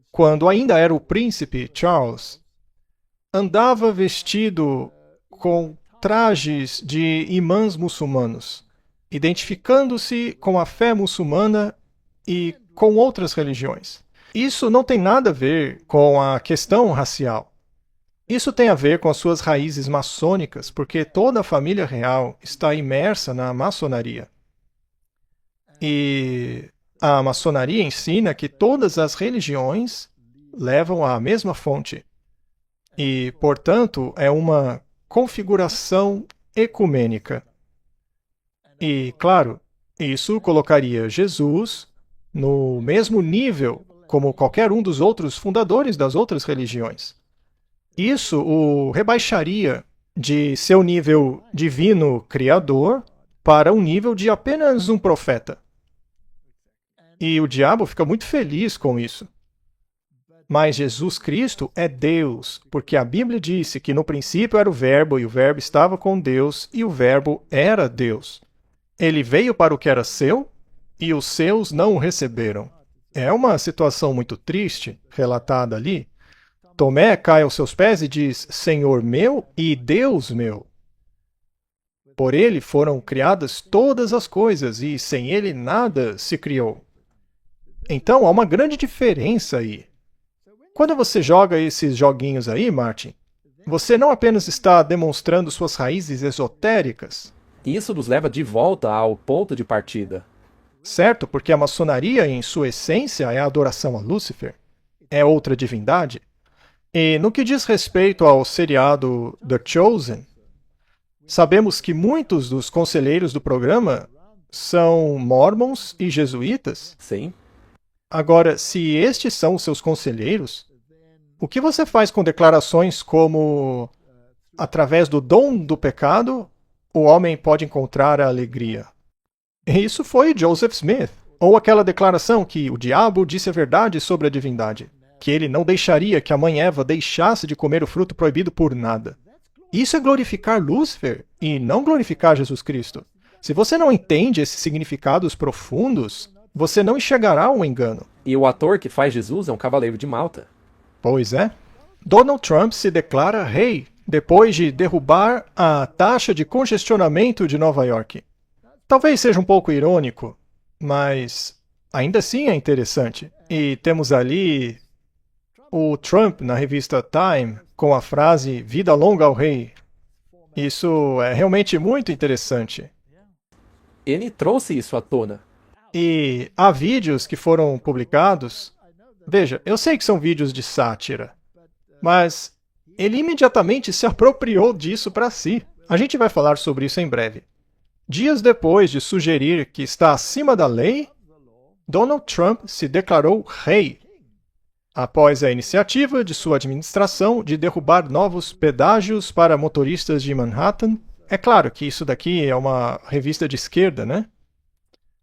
quando ainda era o príncipe Charles, andava vestido com trajes de imãs muçulmanos, identificando-se com a fé muçulmana e com outras religiões. Isso não tem nada a ver com a questão racial. Isso tem a ver com as suas raízes maçônicas, porque toda a família real está imersa na maçonaria. E a maçonaria ensina que todas as religiões levam à mesma fonte. E, portanto, é uma configuração ecumênica. E, claro, isso colocaria Jesus no mesmo nível como qualquer um dos outros fundadores das outras religiões. Isso o rebaixaria de seu nível divino criador para um nível de apenas um profeta. E o diabo fica muito feliz com isso. Mas Jesus Cristo é Deus, porque a Bíblia disse que no princípio era o Verbo, e o Verbo estava com Deus, e o Verbo era Deus. Ele veio para o que era seu, e os seus não o receberam. É uma situação muito triste, relatada ali. Tomé cai aos seus pés e diz, Senhor meu e Deus meu. Por ele foram criadas todas as coisas, e sem ele nada se criou. Então, há uma grande diferença aí. Quando você joga esses joguinhos aí, Martin, você não apenas está demonstrando suas raízes esotéricas, E isso nos leva de volta ao ponto de partida. Certo, porque a maçonaria, em sua essência, é a adoração a Lúcifer. É outra divindade. E no que diz respeito ao seriado The Chosen, sabemos que muitos dos conselheiros do programa são mormons e jesuítas. Sim. Agora, se estes são os seus conselheiros, o que você faz com declarações como: através do dom do pecado, o homem pode encontrar a alegria? Isso foi Joseph Smith. Ou aquela declaração que o diabo disse a verdade sobre a divindade, que ele não deixaria que a mãe Eva deixasse de comer o fruto proibido por nada. Isso é glorificar Lúcifer e não glorificar Jesus Cristo. Se você não entende esses significados profundos, você não enxergará o engano. E o ator que faz Jesus é um cavaleiro de Malta. Pois é. Donald Trump se declara rei depois de derrubar a taxa de congestionamento de Nova York. Talvez seja um pouco irônico, mas ainda assim é interessante. E temos ali o Trump na revista Time com a frase "Vida longa ao rei". Isso é realmente muito interessante. Ele trouxe isso à tona. E há vídeos que foram publicados. Veja, eu sei que são vídeos de sátira, mas ele imediatamente se apropriou disso para si. A gente vai falar sobre isso em breve. Dias depois de sugerir que está acima da lei, Donald Trump se declarou rei, após a iniciativa de sua administração de derrubar novos pedágios para motoristas de Manhattan. É claro que isso daqui é uma revista de esquerda, né?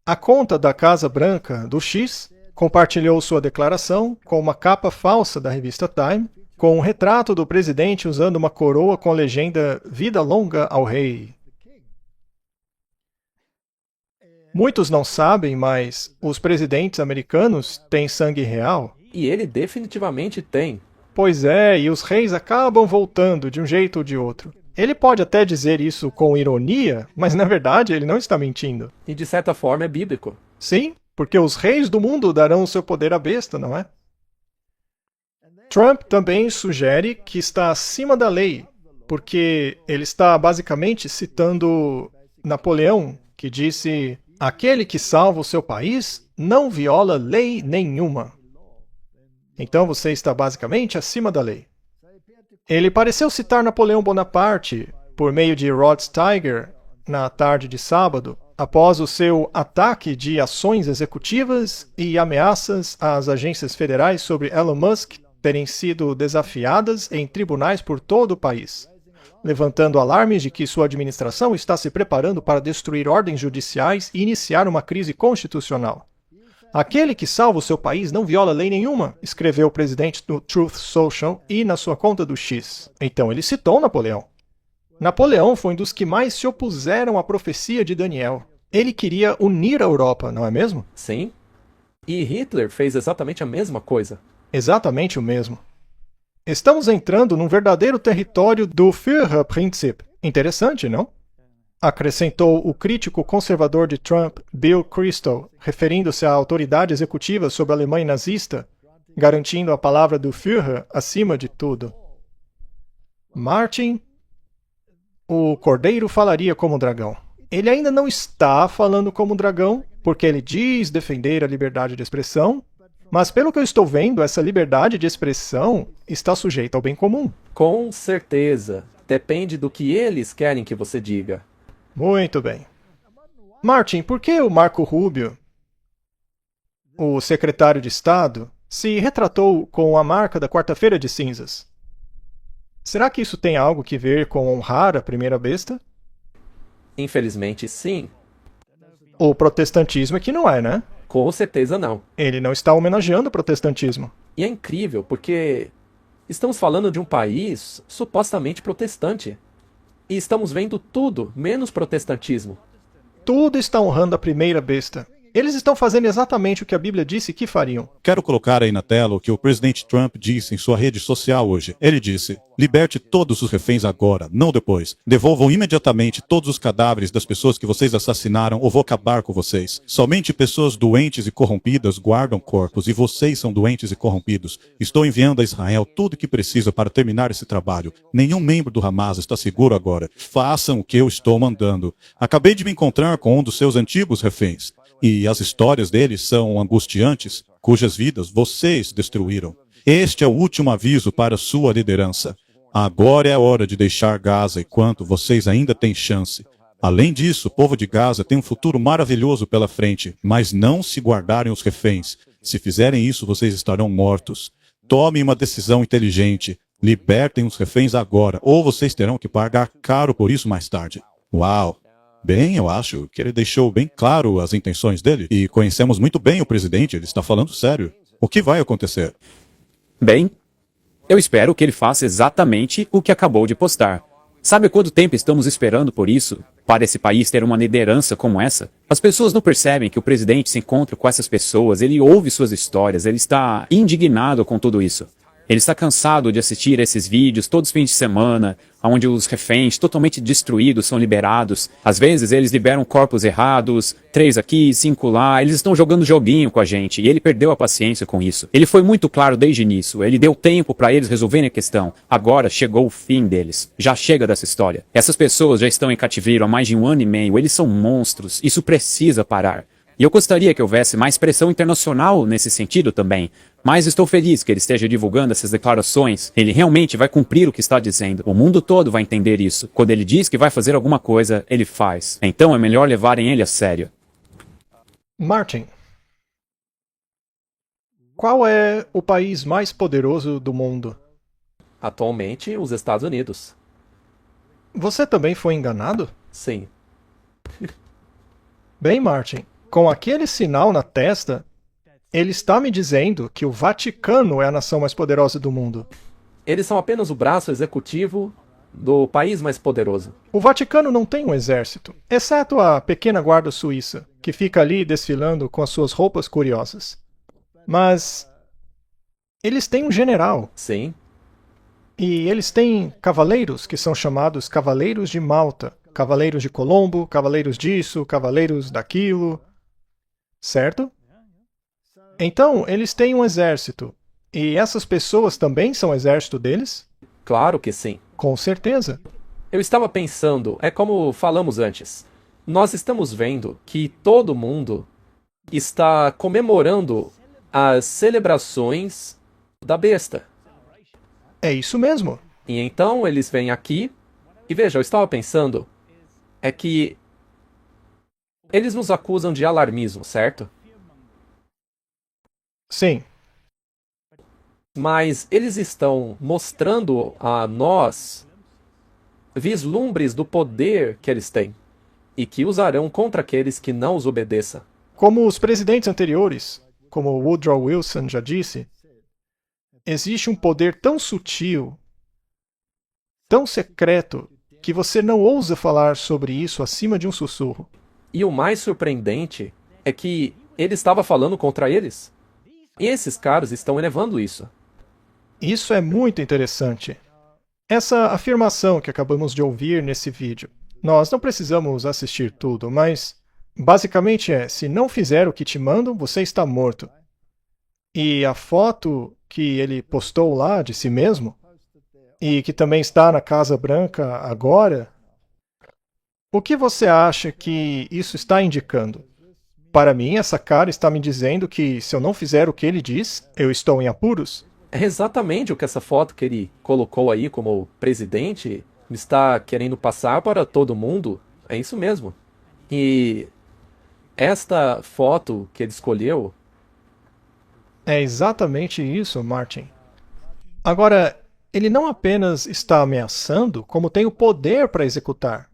A conta da Casa Branca do X compartilhou sua declaração com uma capa falsa da revista Time, com um retrato do presidente usando uma coroa com a legenda "Vida longa ao rei". Muitos não sabem, mas os presidentes americanos têm sangue real. E ele definitivamente tem. Pois é, e os reis acabam voltando de um jeito ou de outro. Ele pode até dizer isso com ironia, mas na verdade ele não está mentindo. E de certa forma é bíblico. Sim, porque os reis do mundo darão o seu poder à besta, não é? Trump também sugere que está acima da lei, porque ele está basicamente citando Napoleão, que disse: "Aquele que salva o seu país não viola lei nenhuma". Então você está basicamente acima da lei. Ele pareceu citar Napoleão Bonaparte por meio de Rod Steiger na tarde de sábado, após o seu ataque de ações executivas e ameaças às agências federais sobre Elon Musk terem sido desafiadas em tribunais por todo o país, levantando alarmes de que sua administração está se preparando para destruir ordens judiciais e iniciar uma crise constitucional. "Aquele que salva o seu país não viola lei nenhuma", escreveu o presidente do Truth Social e na sua conta do X. Então ele citou Napoleão. Napoleão foi um dos que mais se opuseram à profecia de Daniel. Ele queria unir a Europa, não é mesmo? Sim. E Hitler fez exatamente a mesma coisa. Exatamente o mesmo. Estamos entrando num verdadeiro território do Führerprinzip. Interessante, não? Acrescentou o crítico conservador de Trump, Bill Kristol, referindo-se à autoridade executiva sobre a Alemanha nazista, garantindo a palavra do Führer acima de tudo. Martin, o cordeiro falaria como dragão. Ele ainda não está falando como dragão, porque ele diz defender a liberdade de expressão, mas pelo que eu estou vendo, essa liberdade de expressão está sujeita ao bem comum. Com certeza. Depende do que eles querem que você diga. Muito bem. Martin, por que o Marco Rubio, o secretário de Estado, se retratou com a marca da quarta-feira de cinzas? Será que isso tem algo que ver com honrar a primeira besta? Infelizmente, sim. O protestantismo é que não é, né? Com certeza não. Ele não está homenageando o protestantismo. E é incrível, porque estamos falando de um país supostamente protestante. E estamos vendo tudo, menos protestantismo. Tudo está honrando a primeira besta. Eles estão fazendo exatamente o que a Bíblia disse que fariam. Quero colocar aí na tela o que o presidente Trump disse em sua rede social hoje. Ele disse: liberte todos os reféns agora, não depois. Devolvam imediatamente todos os cadáveres das pessoas que vocês assassinaram ou vou acabar com vocês. Somente pessoas doentes e corrompidas guardam corpos e vocês são doentes e corrompidos. Estou enviando a Israel tudo o que precisa para terminar esse trabalho. Nenhum membro do Hamas está seguro agora. Façam o que eu estou mandando. Acabei de me encontrar com um dos seus antigos reféns. E as histórias deles são angustiantes, cujas vidas vocês destruíram. Este é o último aviso para sua liderança. Agora é a hora de deixar Gaza enquanto vocês ainda têm chance. Além disso, o povo de Gaza tem um futuro maravilhoso pela frente, mas não se guardarem os reféns. Se fizerem isso, vocês estarão mortos. Tomem uma decisão inteligente. Libertem os reféns agora, ou vocês terão que pagar caro por isso mais tarde. Uau! Bem, eu acho que ele deixou bem claro as intenções dele. E conhecemos muito bem o presidente, ele está falando sério. O que vai acontecer? Bem, eu espero que ele faça exatamente o que acabou de postar. Sabe quanto tempo estamos esperando por isso? Para esse país ter uma liderança como essa? As pessoas não percebem que o presidente se encontra com essas pessoas, ele ouve suas histórias, ele está indignado com tudo isso. Ele está cansado de assistir esses vídeos todos os fins de semana, onde os reféns totalmente destruídos são liberados. Às vezes eles liberam corpos errados, 3 aqui, 5 lá, eles estão jogando joguinho com a gente, e ele perdeu a paciência com isso. Ele foi muito claro desde o início, ele deu tempo para eles resolverem a questão. Agora chegou o fim deles. Já chega dessa história. Essas pessoas já estão em cativeiro há mais de 1 ano e meio, eles são monstros, isso precisa parar. E eu gostaria que houvesse mais pressão internacional nesse sentido também. Mas estou feliz que ele esteja divulgando essas declarações. Ele realmente vai cumprir o que está dizendo. O mundo todo vai entender isso. Quando ele diz que vai fazer alguma coisa, ele faz. Então é melhor levarem ele a sério. Martin, qual é o país mais poderoso do mundo? Atualmente, os Estados Unidos. Você também foi enganado? Sim. Bem, Martin, com aquele sinal na testa, ele está me dizendo que o Vaticano é a nação mais poderosa do mundo. Eles são apenas o braço executivo do país mais poderoso. O Vaticano não tem um exército, exceto a pequena guarda suíça, que fica ali desfilando com as suas roupas curiosas. Mas eles têm um general. Sim. E eles têm cavaleiros, que são chamados Cavaleiros de Malta. Cavaleiros de Colombo, cavaleiros disso, cavaleiros daquilo. Certo? Então, eles têm um exército. E essas pessoas também são o exército deles? Claro que sim. Com certeza. Eu estava pensando, é como falamos antes. Nós estamos vendo que todo mundo está comemorando as celebrações da besta. É isso mesmo. E então eles vêm aqui e veja, eu estava pensando, é que eles nos acusam de alarmismo, certo? Sim. Mas eles estão mostrando a nós vislumbres do poder que eles têm e que usarão contra aqueles que não os obedeçam. Como os presidentes anteriores, como Woodrow Wilson já disse, existe um poder tão sutil, tão secreto, que você não ousa falar sobre isso acima de um sussurro. E o mais surpreendente é que ele estava falando contra eles. E esses caras estão elevando isso. Isso é muito interessante. Essa afirmação que acabamos de ouvir nesse vídeo. Nós não precisamos assistir tudo, mas basicamente é, se não fizer o que te mandam, você está morto. E a foto que ele postou lá de si mesmo, e que também está na Casa Branca agora, o que você acha que isso está indicando? Para mim, essa cara está me dizendo que se eu não fizer o que ele diz, eu estou em apuros. É exatamente o que essa foto que ele colocou aí como presidente está querendo passar para todo mundo. É isso mesmo. E esta foto que ele escolheu... É exatamente isso, Martin. Agora, ele não apenas está ameaçando, como tem o poder para executar.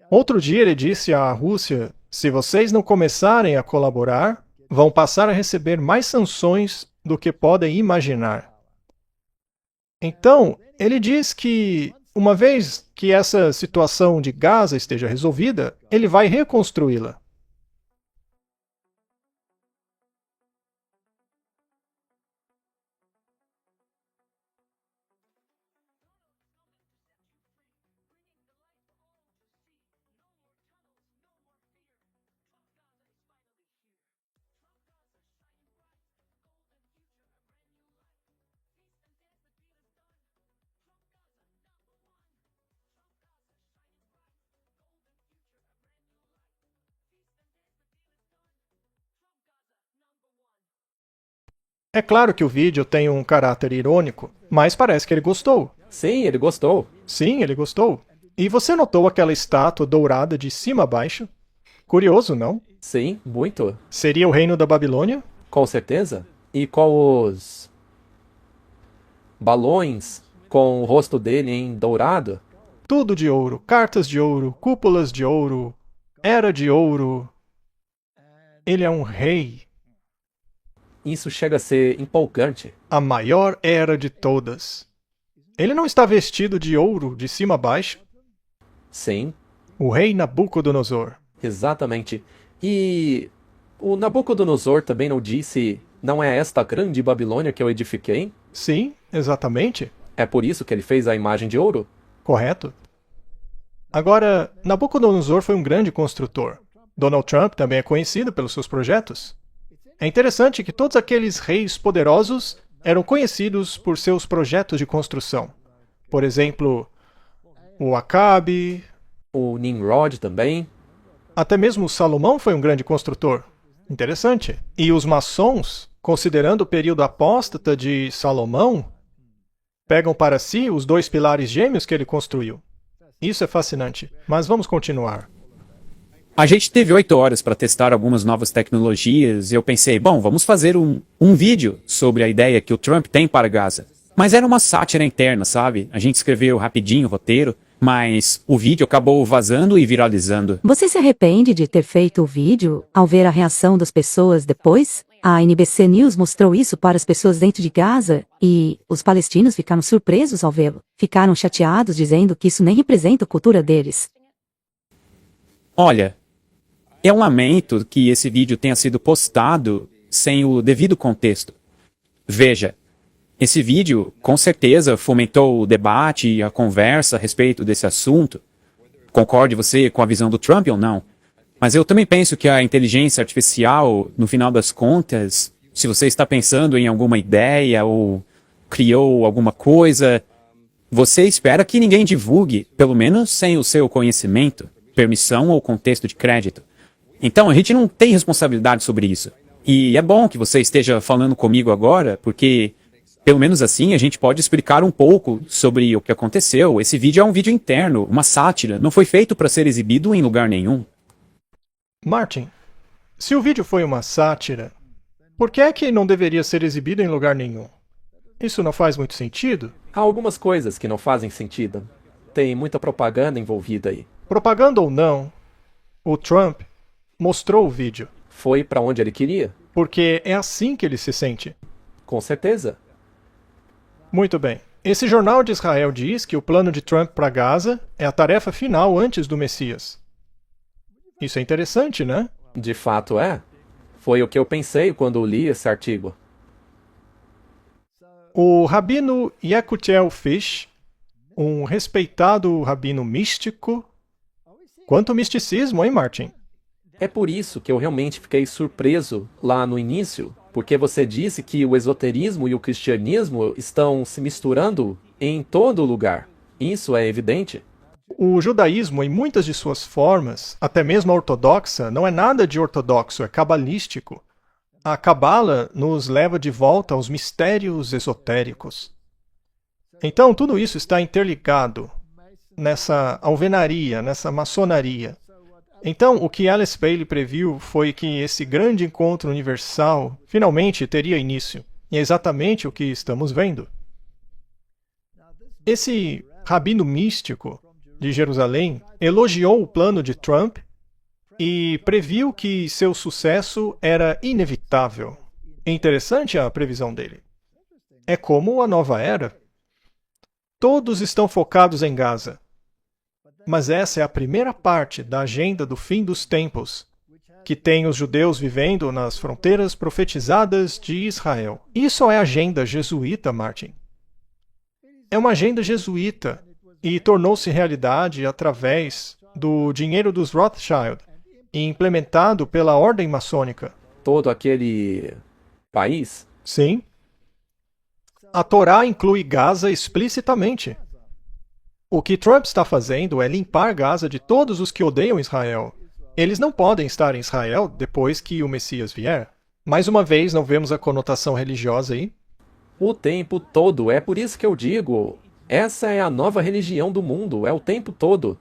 Outro dia ele disse à Rússia: se vocês não começarem a colaborar, vão passar a receber mais sanções do que podem imaginar. Então, ele diz que, uma vez que essa situação de Gaza esteja resolvida, ele vai reconstruí-la. É claro que o vídeo tem um caráter irônico, mas parece que ele gostou. Sim, ele gostou. Sim, ele gostou. E você notou aquela estátua dourada de cima a baixo? Curioso, não? Sim, muito. Seria o reino da Babilônia? Com certeza. E com os balões com o rosto dele em dourado? Tudo de ouro, cartas de ouro, cúpulas de ouro, era de ouro. Ele é um rei. Isso chega a ser empolgante. A maior era de todas. Ele não está vestido de ouro de cima a baixo? Sim, O rei Nabucodonosor. exatamente. E o Nabucodonosor também não disse: não é esta grande Babilônia que eu edifiquei? Sim, exatamente. É por isso que ele fez a imagem de ouro? Correto. Agora, Nabucodonosor foi um grande construtor. Donald Trump também é conhecido pelos seus projetos. É interessante que todos aqueles reis poderosos eram conhecidos por seus projetos de construção. Por exemplo, o Acabe, O Nimrod também? até mesmo Salomão foi um grande construtor. Interessante. E os maçons, considerando o período apóstata de Salomão, pegam para si os 2 pilares gêmeos que ele construiu. Isso é fascinante. Mas vamos continuar. A gente teve 8 horas para testar algumas novas tecnologias e eu pensei, bom, vamos fazer um vídeo sobre a ideia que o Trump tem para Gaza. Mas era uma sátira interna, sabe? A gente escreveu rapidinho o roteiro, mas o vídeo acabou vazando e viralizando. Você se arrepende de ter feito o vídeo ao ver a reação das pessoas depois? A NBC News mostrou isso para as pessoas dentro de Gaza e os palestinos ficaram surpresos ao vê-lo. Ficaram chateados dizendo que isso nem representa a cultura deles. Olha, é um lamento que esse vídeo tenha sido postado sem o devido contexto. Veja, esse vídeo com certeza fomentou o debate e a conversa a respeito desse assunto. Concorde você com a visão do Trump ou não? Mas eu também penso que a inteligência artificial, no final das contas, se você está pensando em alguma ideia ou criou alguma coisa, você espera que ninguém divulgue, pelo menos sem o seu conhecimento, permissão ou contexto de crédito. Então a gente não tem responsabilidade sobre isso. E é bom que você esteja falando comigo agora, porque pelo menos assim a gente pode explicar um pouco sobre o que aconteceu. Esse vídeo é um vídeo interno, uma sátira, não foi feito para ser exibido em lugar nenhum. Martin, se o vídeo foi uma sátira, por que é que não deveria ser exibido em lugar nenhum? Isso não faz muito sentido? Há algumas coisas que não fazem sentido. Tem muita propaganda envolvida aí. Propaganda ou não, o Trump mostrou o vídeo. Foi para onde ele queria? Porque é assim que ele se sente. Com certeza. Muito bem. Esse jornal de Israel diz que o plano de Trump para Gaza é a tarefa final antes do Messias. Isso é interessante, né? De fato é. Foi o que eu pensei quando li esse artigo. O rabino Yekutiel Fish, um respeitado rabino místico. Quanto misticismo, hein, Martin? É por isso que eu realmente fiquei surpreso lá no início, porque você disse que o esoterismo e o cristianismo estão se misturando em todo lugar. Isso é evidente. O judaísmo, em muitas de suas formas, até mesmo a ortodoxa, não é nada de ortodoxo, é cabalístico. A cabala nos leva de volta aos mistérios esotéricos. Então, tudo isso está interligado nessa alvenaria, nessa maçonaria. Então, o que Alice Bailey previu foi que esse grande encontro universal finalmente teria início. E é exatamente o que estamos vendo. Esse rabino místico de Jerusalém elogiou o plano de Trump e previu que seu sucesso era inevitável. É interessante a previsão dele. É como a nova era. Todos estão focados em Gaza. Mas essa é a primeira parte da agenda do fim dos tempos, que tem os judeus vivendo nas fronteiras profetizadas de Israel. Isso é a agenda jesuíta, Martin. É uma agenda jesuíta e tornou-se realidade através do dinheiro dos Rothschild e implementado pela ordem maçônica. Todo aquele país? Sim. A Torá inclui Gaza explicitamente. O que Trump está fazendo é limpar Gaza de todos os que odeiam Israel. Eles não podem estar em Israel depois que o Messias vier. Mais uma vez, não vemos a conotação religiosa aí. O tempo todo, é por isso que eu digo, essa é a nova religião do mundo, é o tempo todo.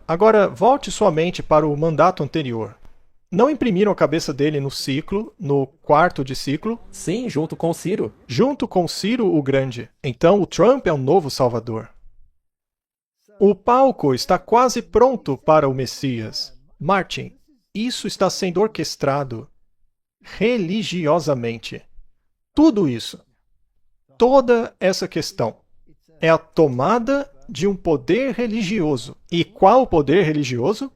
Agora, volte sua mente para o mandato anterior. Não imprimiram a cabeça dele no ciclo, no quarto de ciclo? Sim, junto com Ciro. Junto com Ciro o Grande. Então o Trump é o novo salvador. O palco está quase pronto para o Messias. Martin, isso está sendo orquestrado religiosamente. Tudo isso, toda essa questão, é a tomada de um poder religioso. E qual poder religioso?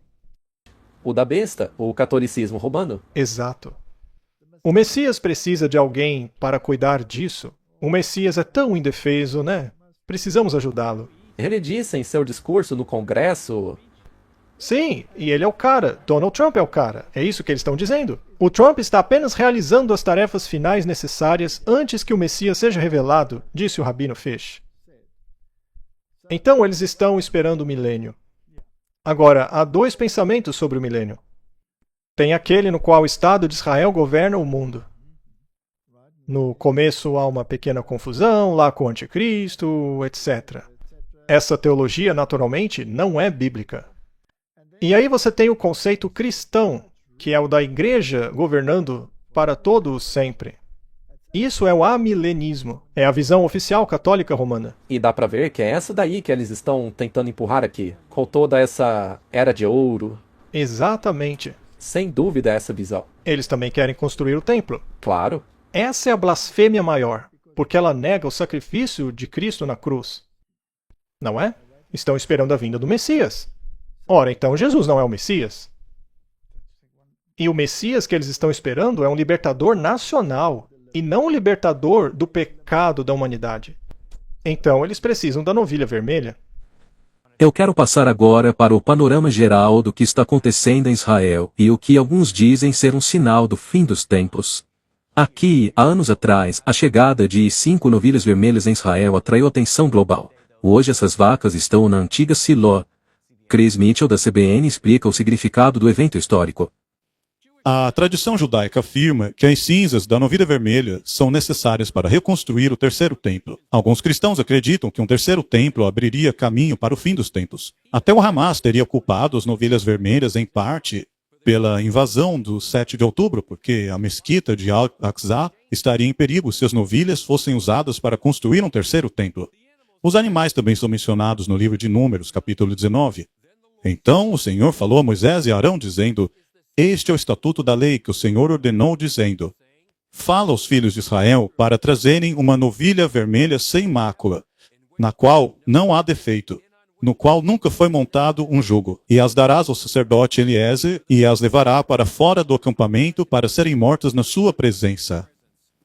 O da besta, o catolicismo romano. Exato. O Messias precisa de alguém para cuidar disso. O Messias é tão indefeso, né? Precisamos ajudá-lo. Ele disse em seu discurso no Congresso... Sim, e ele é o cara. Donald Trump é o cara. É isso que eles estão dizendo. O Trump está apenas realizando as tarefas finais necessárias antes que o Messias seja revelado, disse o Rabino Fish. Então eles estão esperando o milênio. Agora, há dois pensamentos sobre o milênio. Tem aquele no qual o Estado de Israel governa o mundo. No começo há uma pequena confusão, lá com o anticristo, etc. Essa teologia, naturalmente, não é bíblica. E aí você tem o conceito cristão, que é o da igreja governando para todo o sempre. Isso é o amilenismo. É a visão oficial católica romana. E dá pra ver que é essa daí que eles estão tentando empurrar aqui, com toda essa era de ouro. Exatamente. Sem dúvida essa visão. Eles também querem construir o templo. Claro. Essa é a blasfêmia maior, porque ela nega o sacrifício de Cristo na cruz. Não é? Estão esperando a vinda do Messias. Ora, então Jesus não é o Messias? E o Messias que eles estão esperando é um libertador nacional, e não o libertador do pecado da humanidade. Então eles precisam da novilha vermelha. Eu quero passar agora para o panorama geral do que está acontecendo em Israel e o que alguns dizem ser um sinal do fim dos tempos. Aqui, há anos atrás, a chegada de 5 novilhas vermelhas em Israel atraiu atenção global. Hoje essas vacas estão na antiga Siló. Chris Mitchell da CBN explica o significado do evento histórico. A tradição judaica afirma que as cinzas da novilha vermelha são necessárias para reconstruir o terceiro templo. Alguns cristãos acreditam que um terceiro templo abriria caminho para o fim dos tempos. Até o Hamas teria culpado as novilhas vermelhas em parte pela invasão do 7 de outubro, porque a mesquita de Al-Aqsa estaria em perigo se as novilhas fossem usadas para construir um terceiro templo. Os animais também são mencionados no livro de Números, capítulo 19. Então o Senhor falou a Moisés e Arão, dizendo: Este é o estatuto da lei que o Senhor ordenou, dizendo: Fala aos filhos de Israel para trazerem uma novilha vermelha sem mácula, na qual não há defeito, no qual nunca foi montado um jugo, e as darás ao sacerdote Eliezer, e as levará para fora do acampamento para serem mortas na sua presença.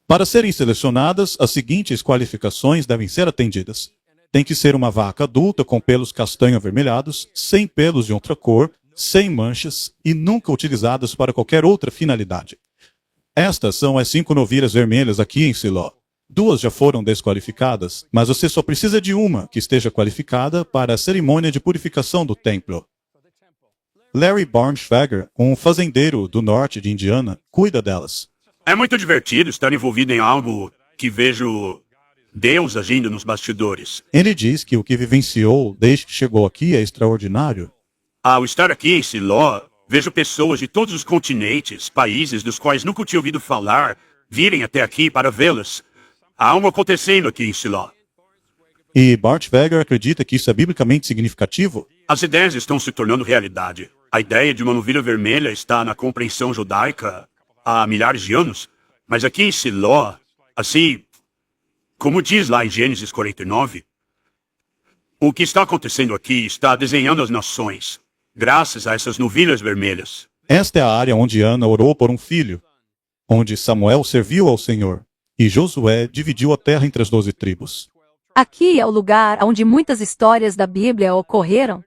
Para serem selecionadas, as seguintes qualificações devem ser atendidas. Tem que ser uma vaca adulta com pelos castanho avermelhados, sem pelos de outra cor, sem manchas e nunca utilizadas para qualquer outra finalidade. Estas são as 5 novilhas vermelhas aqui em Siló. 2 já foram desqualificadas, mas você só precisa de uma que esteja qualificada para a cerimônia de purificação do templo. Larry Barnschwager, um fazendeiro do norte de Indiana, cuida delas. É muito divertido estar envolvido em algo que vejo Deus agindo nos bastidores. Ele diz que o que vivenciou desde que chegou aqui é extraordinário. Ao estar aqui em Siló, vejo pessoas de todos os continentes, países dos quais nunca tinha ouvido falar, virem até aqui para vê-las. Há algo acontecendo aqui em Siló. E Barnschwager acredita que isso é biblicamente significativo? As ideias estão se tornando realidade. A ideia de uma novilha vermelha está na compreensão judaica há milhares de anos. Mas aqui em Siló, assim, como diz lá em Gênesis 49, o que está acontecendo aqui está desenhando as nações, graças a essas novilhas vermelhas. Esta é a área onde Ana orou por um filho, onde Samuel serviu ao Senhor, e Josué dividiu a terra entre as 12 tribos. Aqui é o lugar onde muitas histórias da Bíblia ocorreram.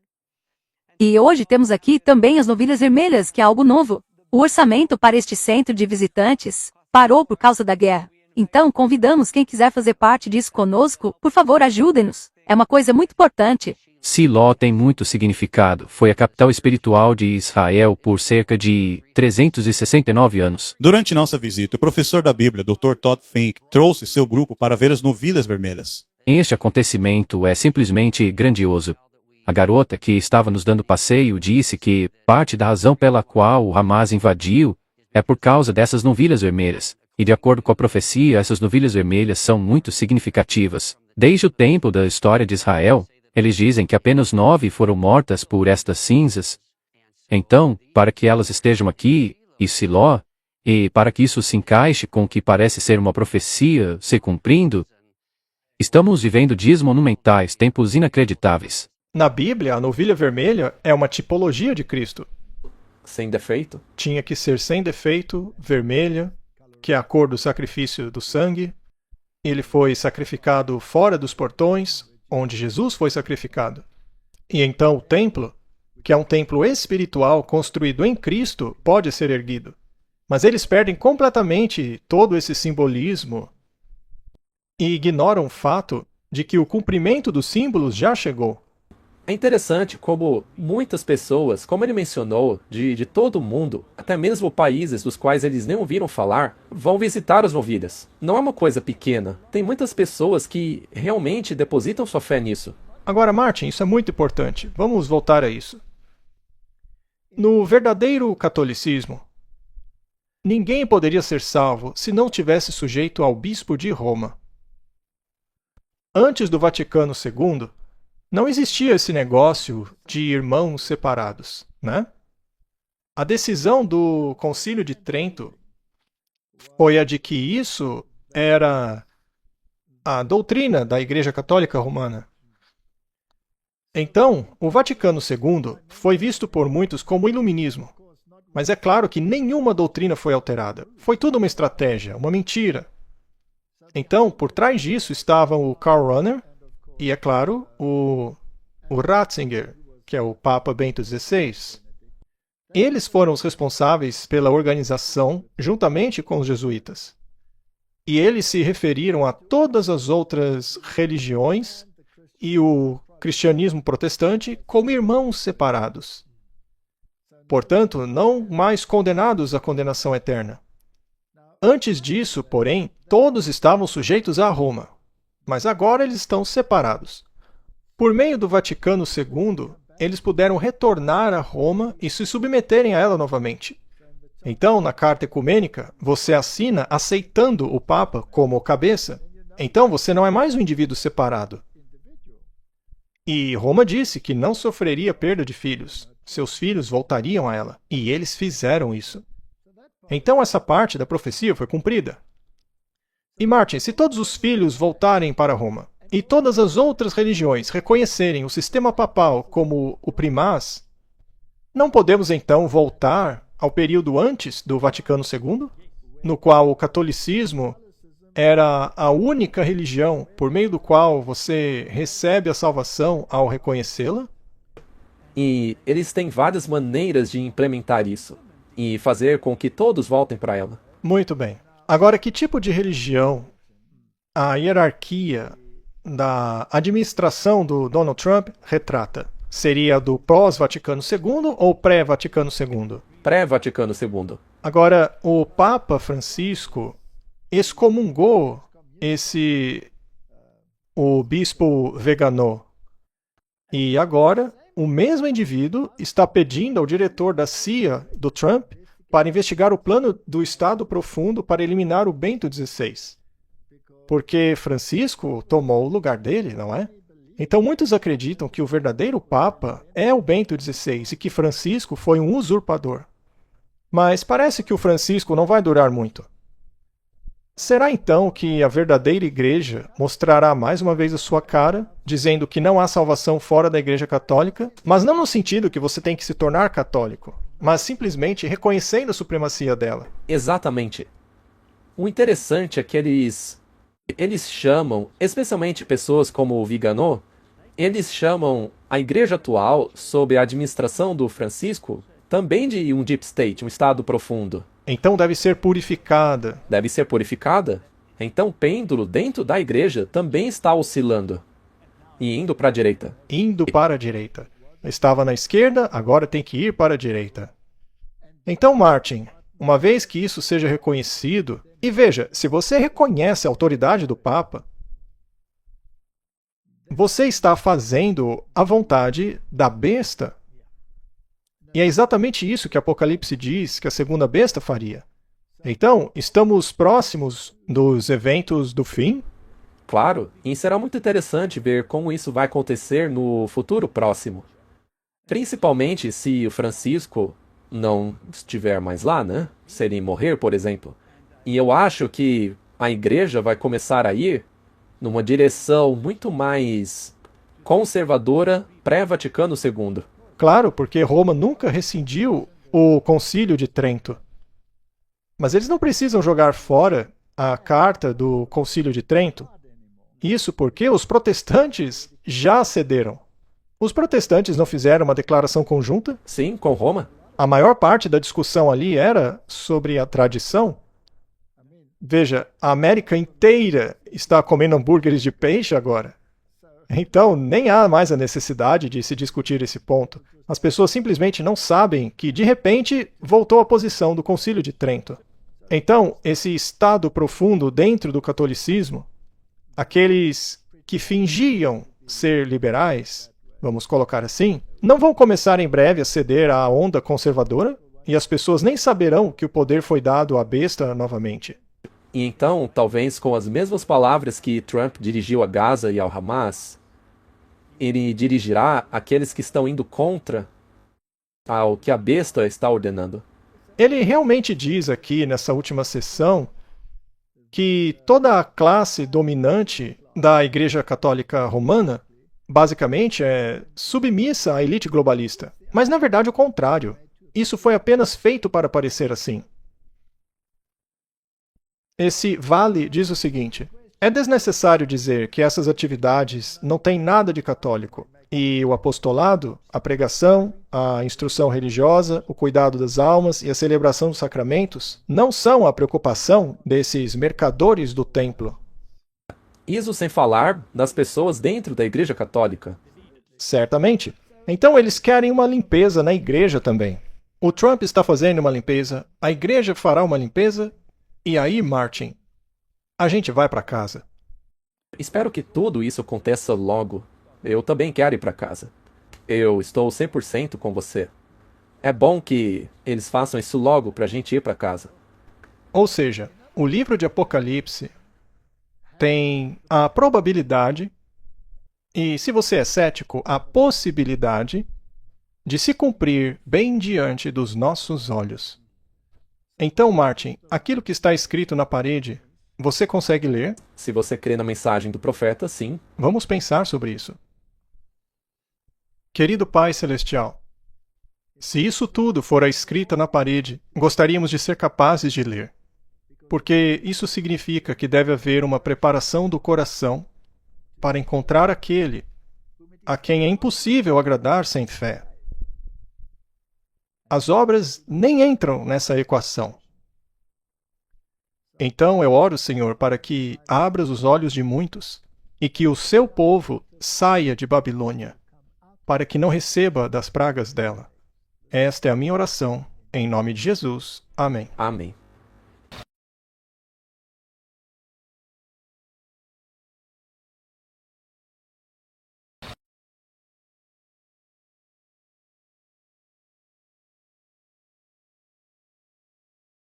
E hoje temos aqui também as novilhas vermelhas, que é algo novo. O orçamento para este centro de visitantes parou por causa da guerra. Então convidamos quem quiser fazer parte disso conosco, por favor, ajudem-nos. É uma coisa muito importante. Siló tem muito significado. Foi a capital espiritual de Israel por cerca de 369 anos. Durante nossa visita, o professor da Bíblia, Dr. Todd Fink, trouxe seu grupo para ver as novilhas vermelhas. Este acontecimento é simplesmente grandioso. A garota que estava nos dando passeio disse que parte da razão pela qual o Hamas invadiu é por causa dessas novilhas vermelhas. E de acordo com a profecia, essas novilhas vermelhas são muito significativas. Desde o tempo da história de Israel, eles dizem que apenas 9 foram mortas por estas cinzas. Então, para que elas estejam aqui, e Siló, e para que isso se encaixe com o que parece ser uma profecia se cumprindo, estamos vivendo dias monumentais, tempos inacreditáveis. Na Bíblia, a novilha vermelha é uma tipologia de Cristo. Sem defeito? Tinha que ser sem defeito, vermelha, que é a cor do sacrifício do sangue. Ele foi sacrificado fora dos portões, onde Jesus foi sacrificado. E então o templo, que é um templo espiritual construído em Cristo, pode ser erguido. Mas eles perdem completamente todo esse simbolismo e ignoram o fato de que o cumprimento dos símbolos já chegou. É interessante como muitas pessoas, como ele mencionou, de todo o mundo, até mesmo países dos quais eles nem ouviram falar, vão visitar as novilhas. Não é uma coisa pequena. Tem muitas pessoas que realmente depositam sua fé nisso. Agora, Martin, isso é muito importante. Vamos voltar a isso. No verdadeiro catolicismo, ninguém poderia ser salvo se não tivesse sujeito ao bispo de Roma. Antes do Vaticano II, não existia esse negócio de irmãos separados, né? A decisão do Concílio de Trento foi a de que isso era a doutrina da Igreja Católica Romana. Então, o Vaticano II foi visto por muitos como iluminismo. Mas é claro que nenhuma doutrina foi alterada. Foi tudo uma estratégia, uma mentira. Então, por trás disso estavam o Karl Rahner e, é claro, o Ratzinger, que é o Papa Bento XVI. Eles foram os responsáveis pela organização, juntamente com os jesuítas. E eles se referiram a todas as outras religiões e o cristianismo protestante como irmãos separados. Portanto, não mais condenados à condenação eterna. Antes disso, porém, todos estavam sujeitos a Roma. Mas agora eles estão separados. Por meio do Vaticano II, eles puderam retornar a Roma e se submeterem a ela novamente. Então, na Carta Ecumênica, você assina aceitando o Papa como cabeça. Então, você não é mais um indivíduo separado. E Roma disse que não sofreria perda de filhos. Seus filhos voltariam a ela. E eles fizeram isso. Então, essa parte da profecia foi cumprida. E Martin, se todos os filhos voltarem para Roma, e todas as outras religiões reconhecerem o sistema papal como o primaz, não podemos então voltar ao período antes do Vaticano II, no qual o catolicismo era a única religião por meio do qual você recebe a salvação ao reconhecê-la? E eles têm várias maneiras de implementar isso e fazer com que todos voltem para ela. Muito bem. Agora, que tipo de religião a hierarquia da administração do Donald Trump retrata? Seria do pós-Vaticano II ou pré-Vaticano II? Pré-Vaticano II. Agora, o Papa Francisco excomungou o bispo Vigano. E agora, o mesmo indivíduo está pedindo ao diretor da CIA do Trump para investigar o plano do Estado Profundo para eliminar o Bento XVI. Porque Francisco tomou o lugar dele, não é? Então muitos acreditam que o verdadeiro Papa é o Bento XVI e que Francisco foi um usurpador. Mas parece que o Francisco não vai durar muito. Será então que a verdadeira igreja mostrará mais uma vez a sua cara, dizendo que não há salvação fora da Igreja Católica, mas não no sentido que você tem que se tornar católico, mas simplesmente reconhecendo a supremacia dela? Exatamente. O interessante é que eles chamam, especialmente pessoas como o Vigano, eles chamam a igreja atual, sob a administração do Francisco, também de um deep state, um estado profundo. Então deve ser purificada. Deve ser purificada? Então o pêndulo dentro da igreja também está oscilando. E indo para a direita. Indo para a direita. Estava na esquerda, agora tem que ir para a direita. Então, Martin, uma vez que isso seja reconhecido, e veja, se você reconhece a autoridade do Papa, você está fazendo a vontade da besta. E é exatamente isso que Apocalipse diz que a segunda besta faria. Então, estamos próximos dos eventos do fim? Claro, e será muito interessante ver como isso vai acontecer no futuro próximo. Principalmente se o Francisco não estiver mais lá, né? Se ele morrer, por exemplo. E eu acho que a igreja vai começar a ir numa direção muito mais conservadora pré-Vaticano II. Claro, porque Roma nunca rescindiu o Concílio de Trento. Mas eles não precisam jogar fora a carta do Concílio de Trento. Isso porque os protestantes já cederam. Os protestantes não fizeram uma declaração conjunta? Sim, com Roma. A maior parte da discussão ali era sobre a tradição. Veja, a América inteira está comendo hambúrgueres de peixe agora. Então, nem há mais a necessidade de se discutir esse ponto. As pessoas simplesmente não sabem que, de repente, voltou à posição do Concílio de Trento. Então, esse estado profundo dentro do catolicismo, aqueles que fingiam ser liberais, vamos colocar assim, não vão começar em breve a ceder à onda conservadora? E as pessoas nem saberão que o poder foi dado à besta novamente. E então, talvez com as mesmas palavras que Trump dirigiu a Gaza e ao Hamas, ele dirigirá aqueles que estão indo contra ao que a besta está ordenando. Ele realmente diz aqui, nessa última sessão, que toda a classe dominante da Igreja Católica Romana, basicamente, é submissa à elite globalista. Mas, na verdade, o contrário. Isso foi apenas feito para parecer assim. Esse Vale diz o seguinte: é desnecessário dizer que essas atividades não têm nada de católico, e o apostolado, a pregação, a instrução religiosa, o cuidado das almas e a celebração dos sacramentos não são a preocupação desses mercadores do templo. Isso sem falar das pessoas dentro da Igreja Católica. Certamente. Então eles querem uma limpeza na igreja também. O Trump está fazendo uma limpeza, a igreja fará uma limpeza. E aí, Martin, a gente vai para casa. Espero que tudo isso aconteça logo. Eu também quero ir para casa. Eu estou 100% com você. É bom que eles façam isso logo para a gente ir para casa. Ou seja, o livro de Apocalipse tem a probabilidade, e se você é cético, a possibilidade de se cumprir bem diante dos nossos olhos. Então, Martin, aquilo que está escrito na parede, você consegue ler? Se você crê na mensagem do profeta, sim. Vamos pensar sobre isso. Querido Pai Celestial, se isso tudo for a escrita na parede, gostaríamos de ser capazes de ler. Porque isso significa que deve haver uma preparação do coração para encontrar aquele a quem é impossível agradar sem fé. As obras nem entram nessa equação. Então eu oro, Senhor, para que abras os olhos de muitos e que o seu povo saia de Babilônia, para que não receba das pragas dela. Esta é a minha oração, em nome de Jesus. Amém. Amém.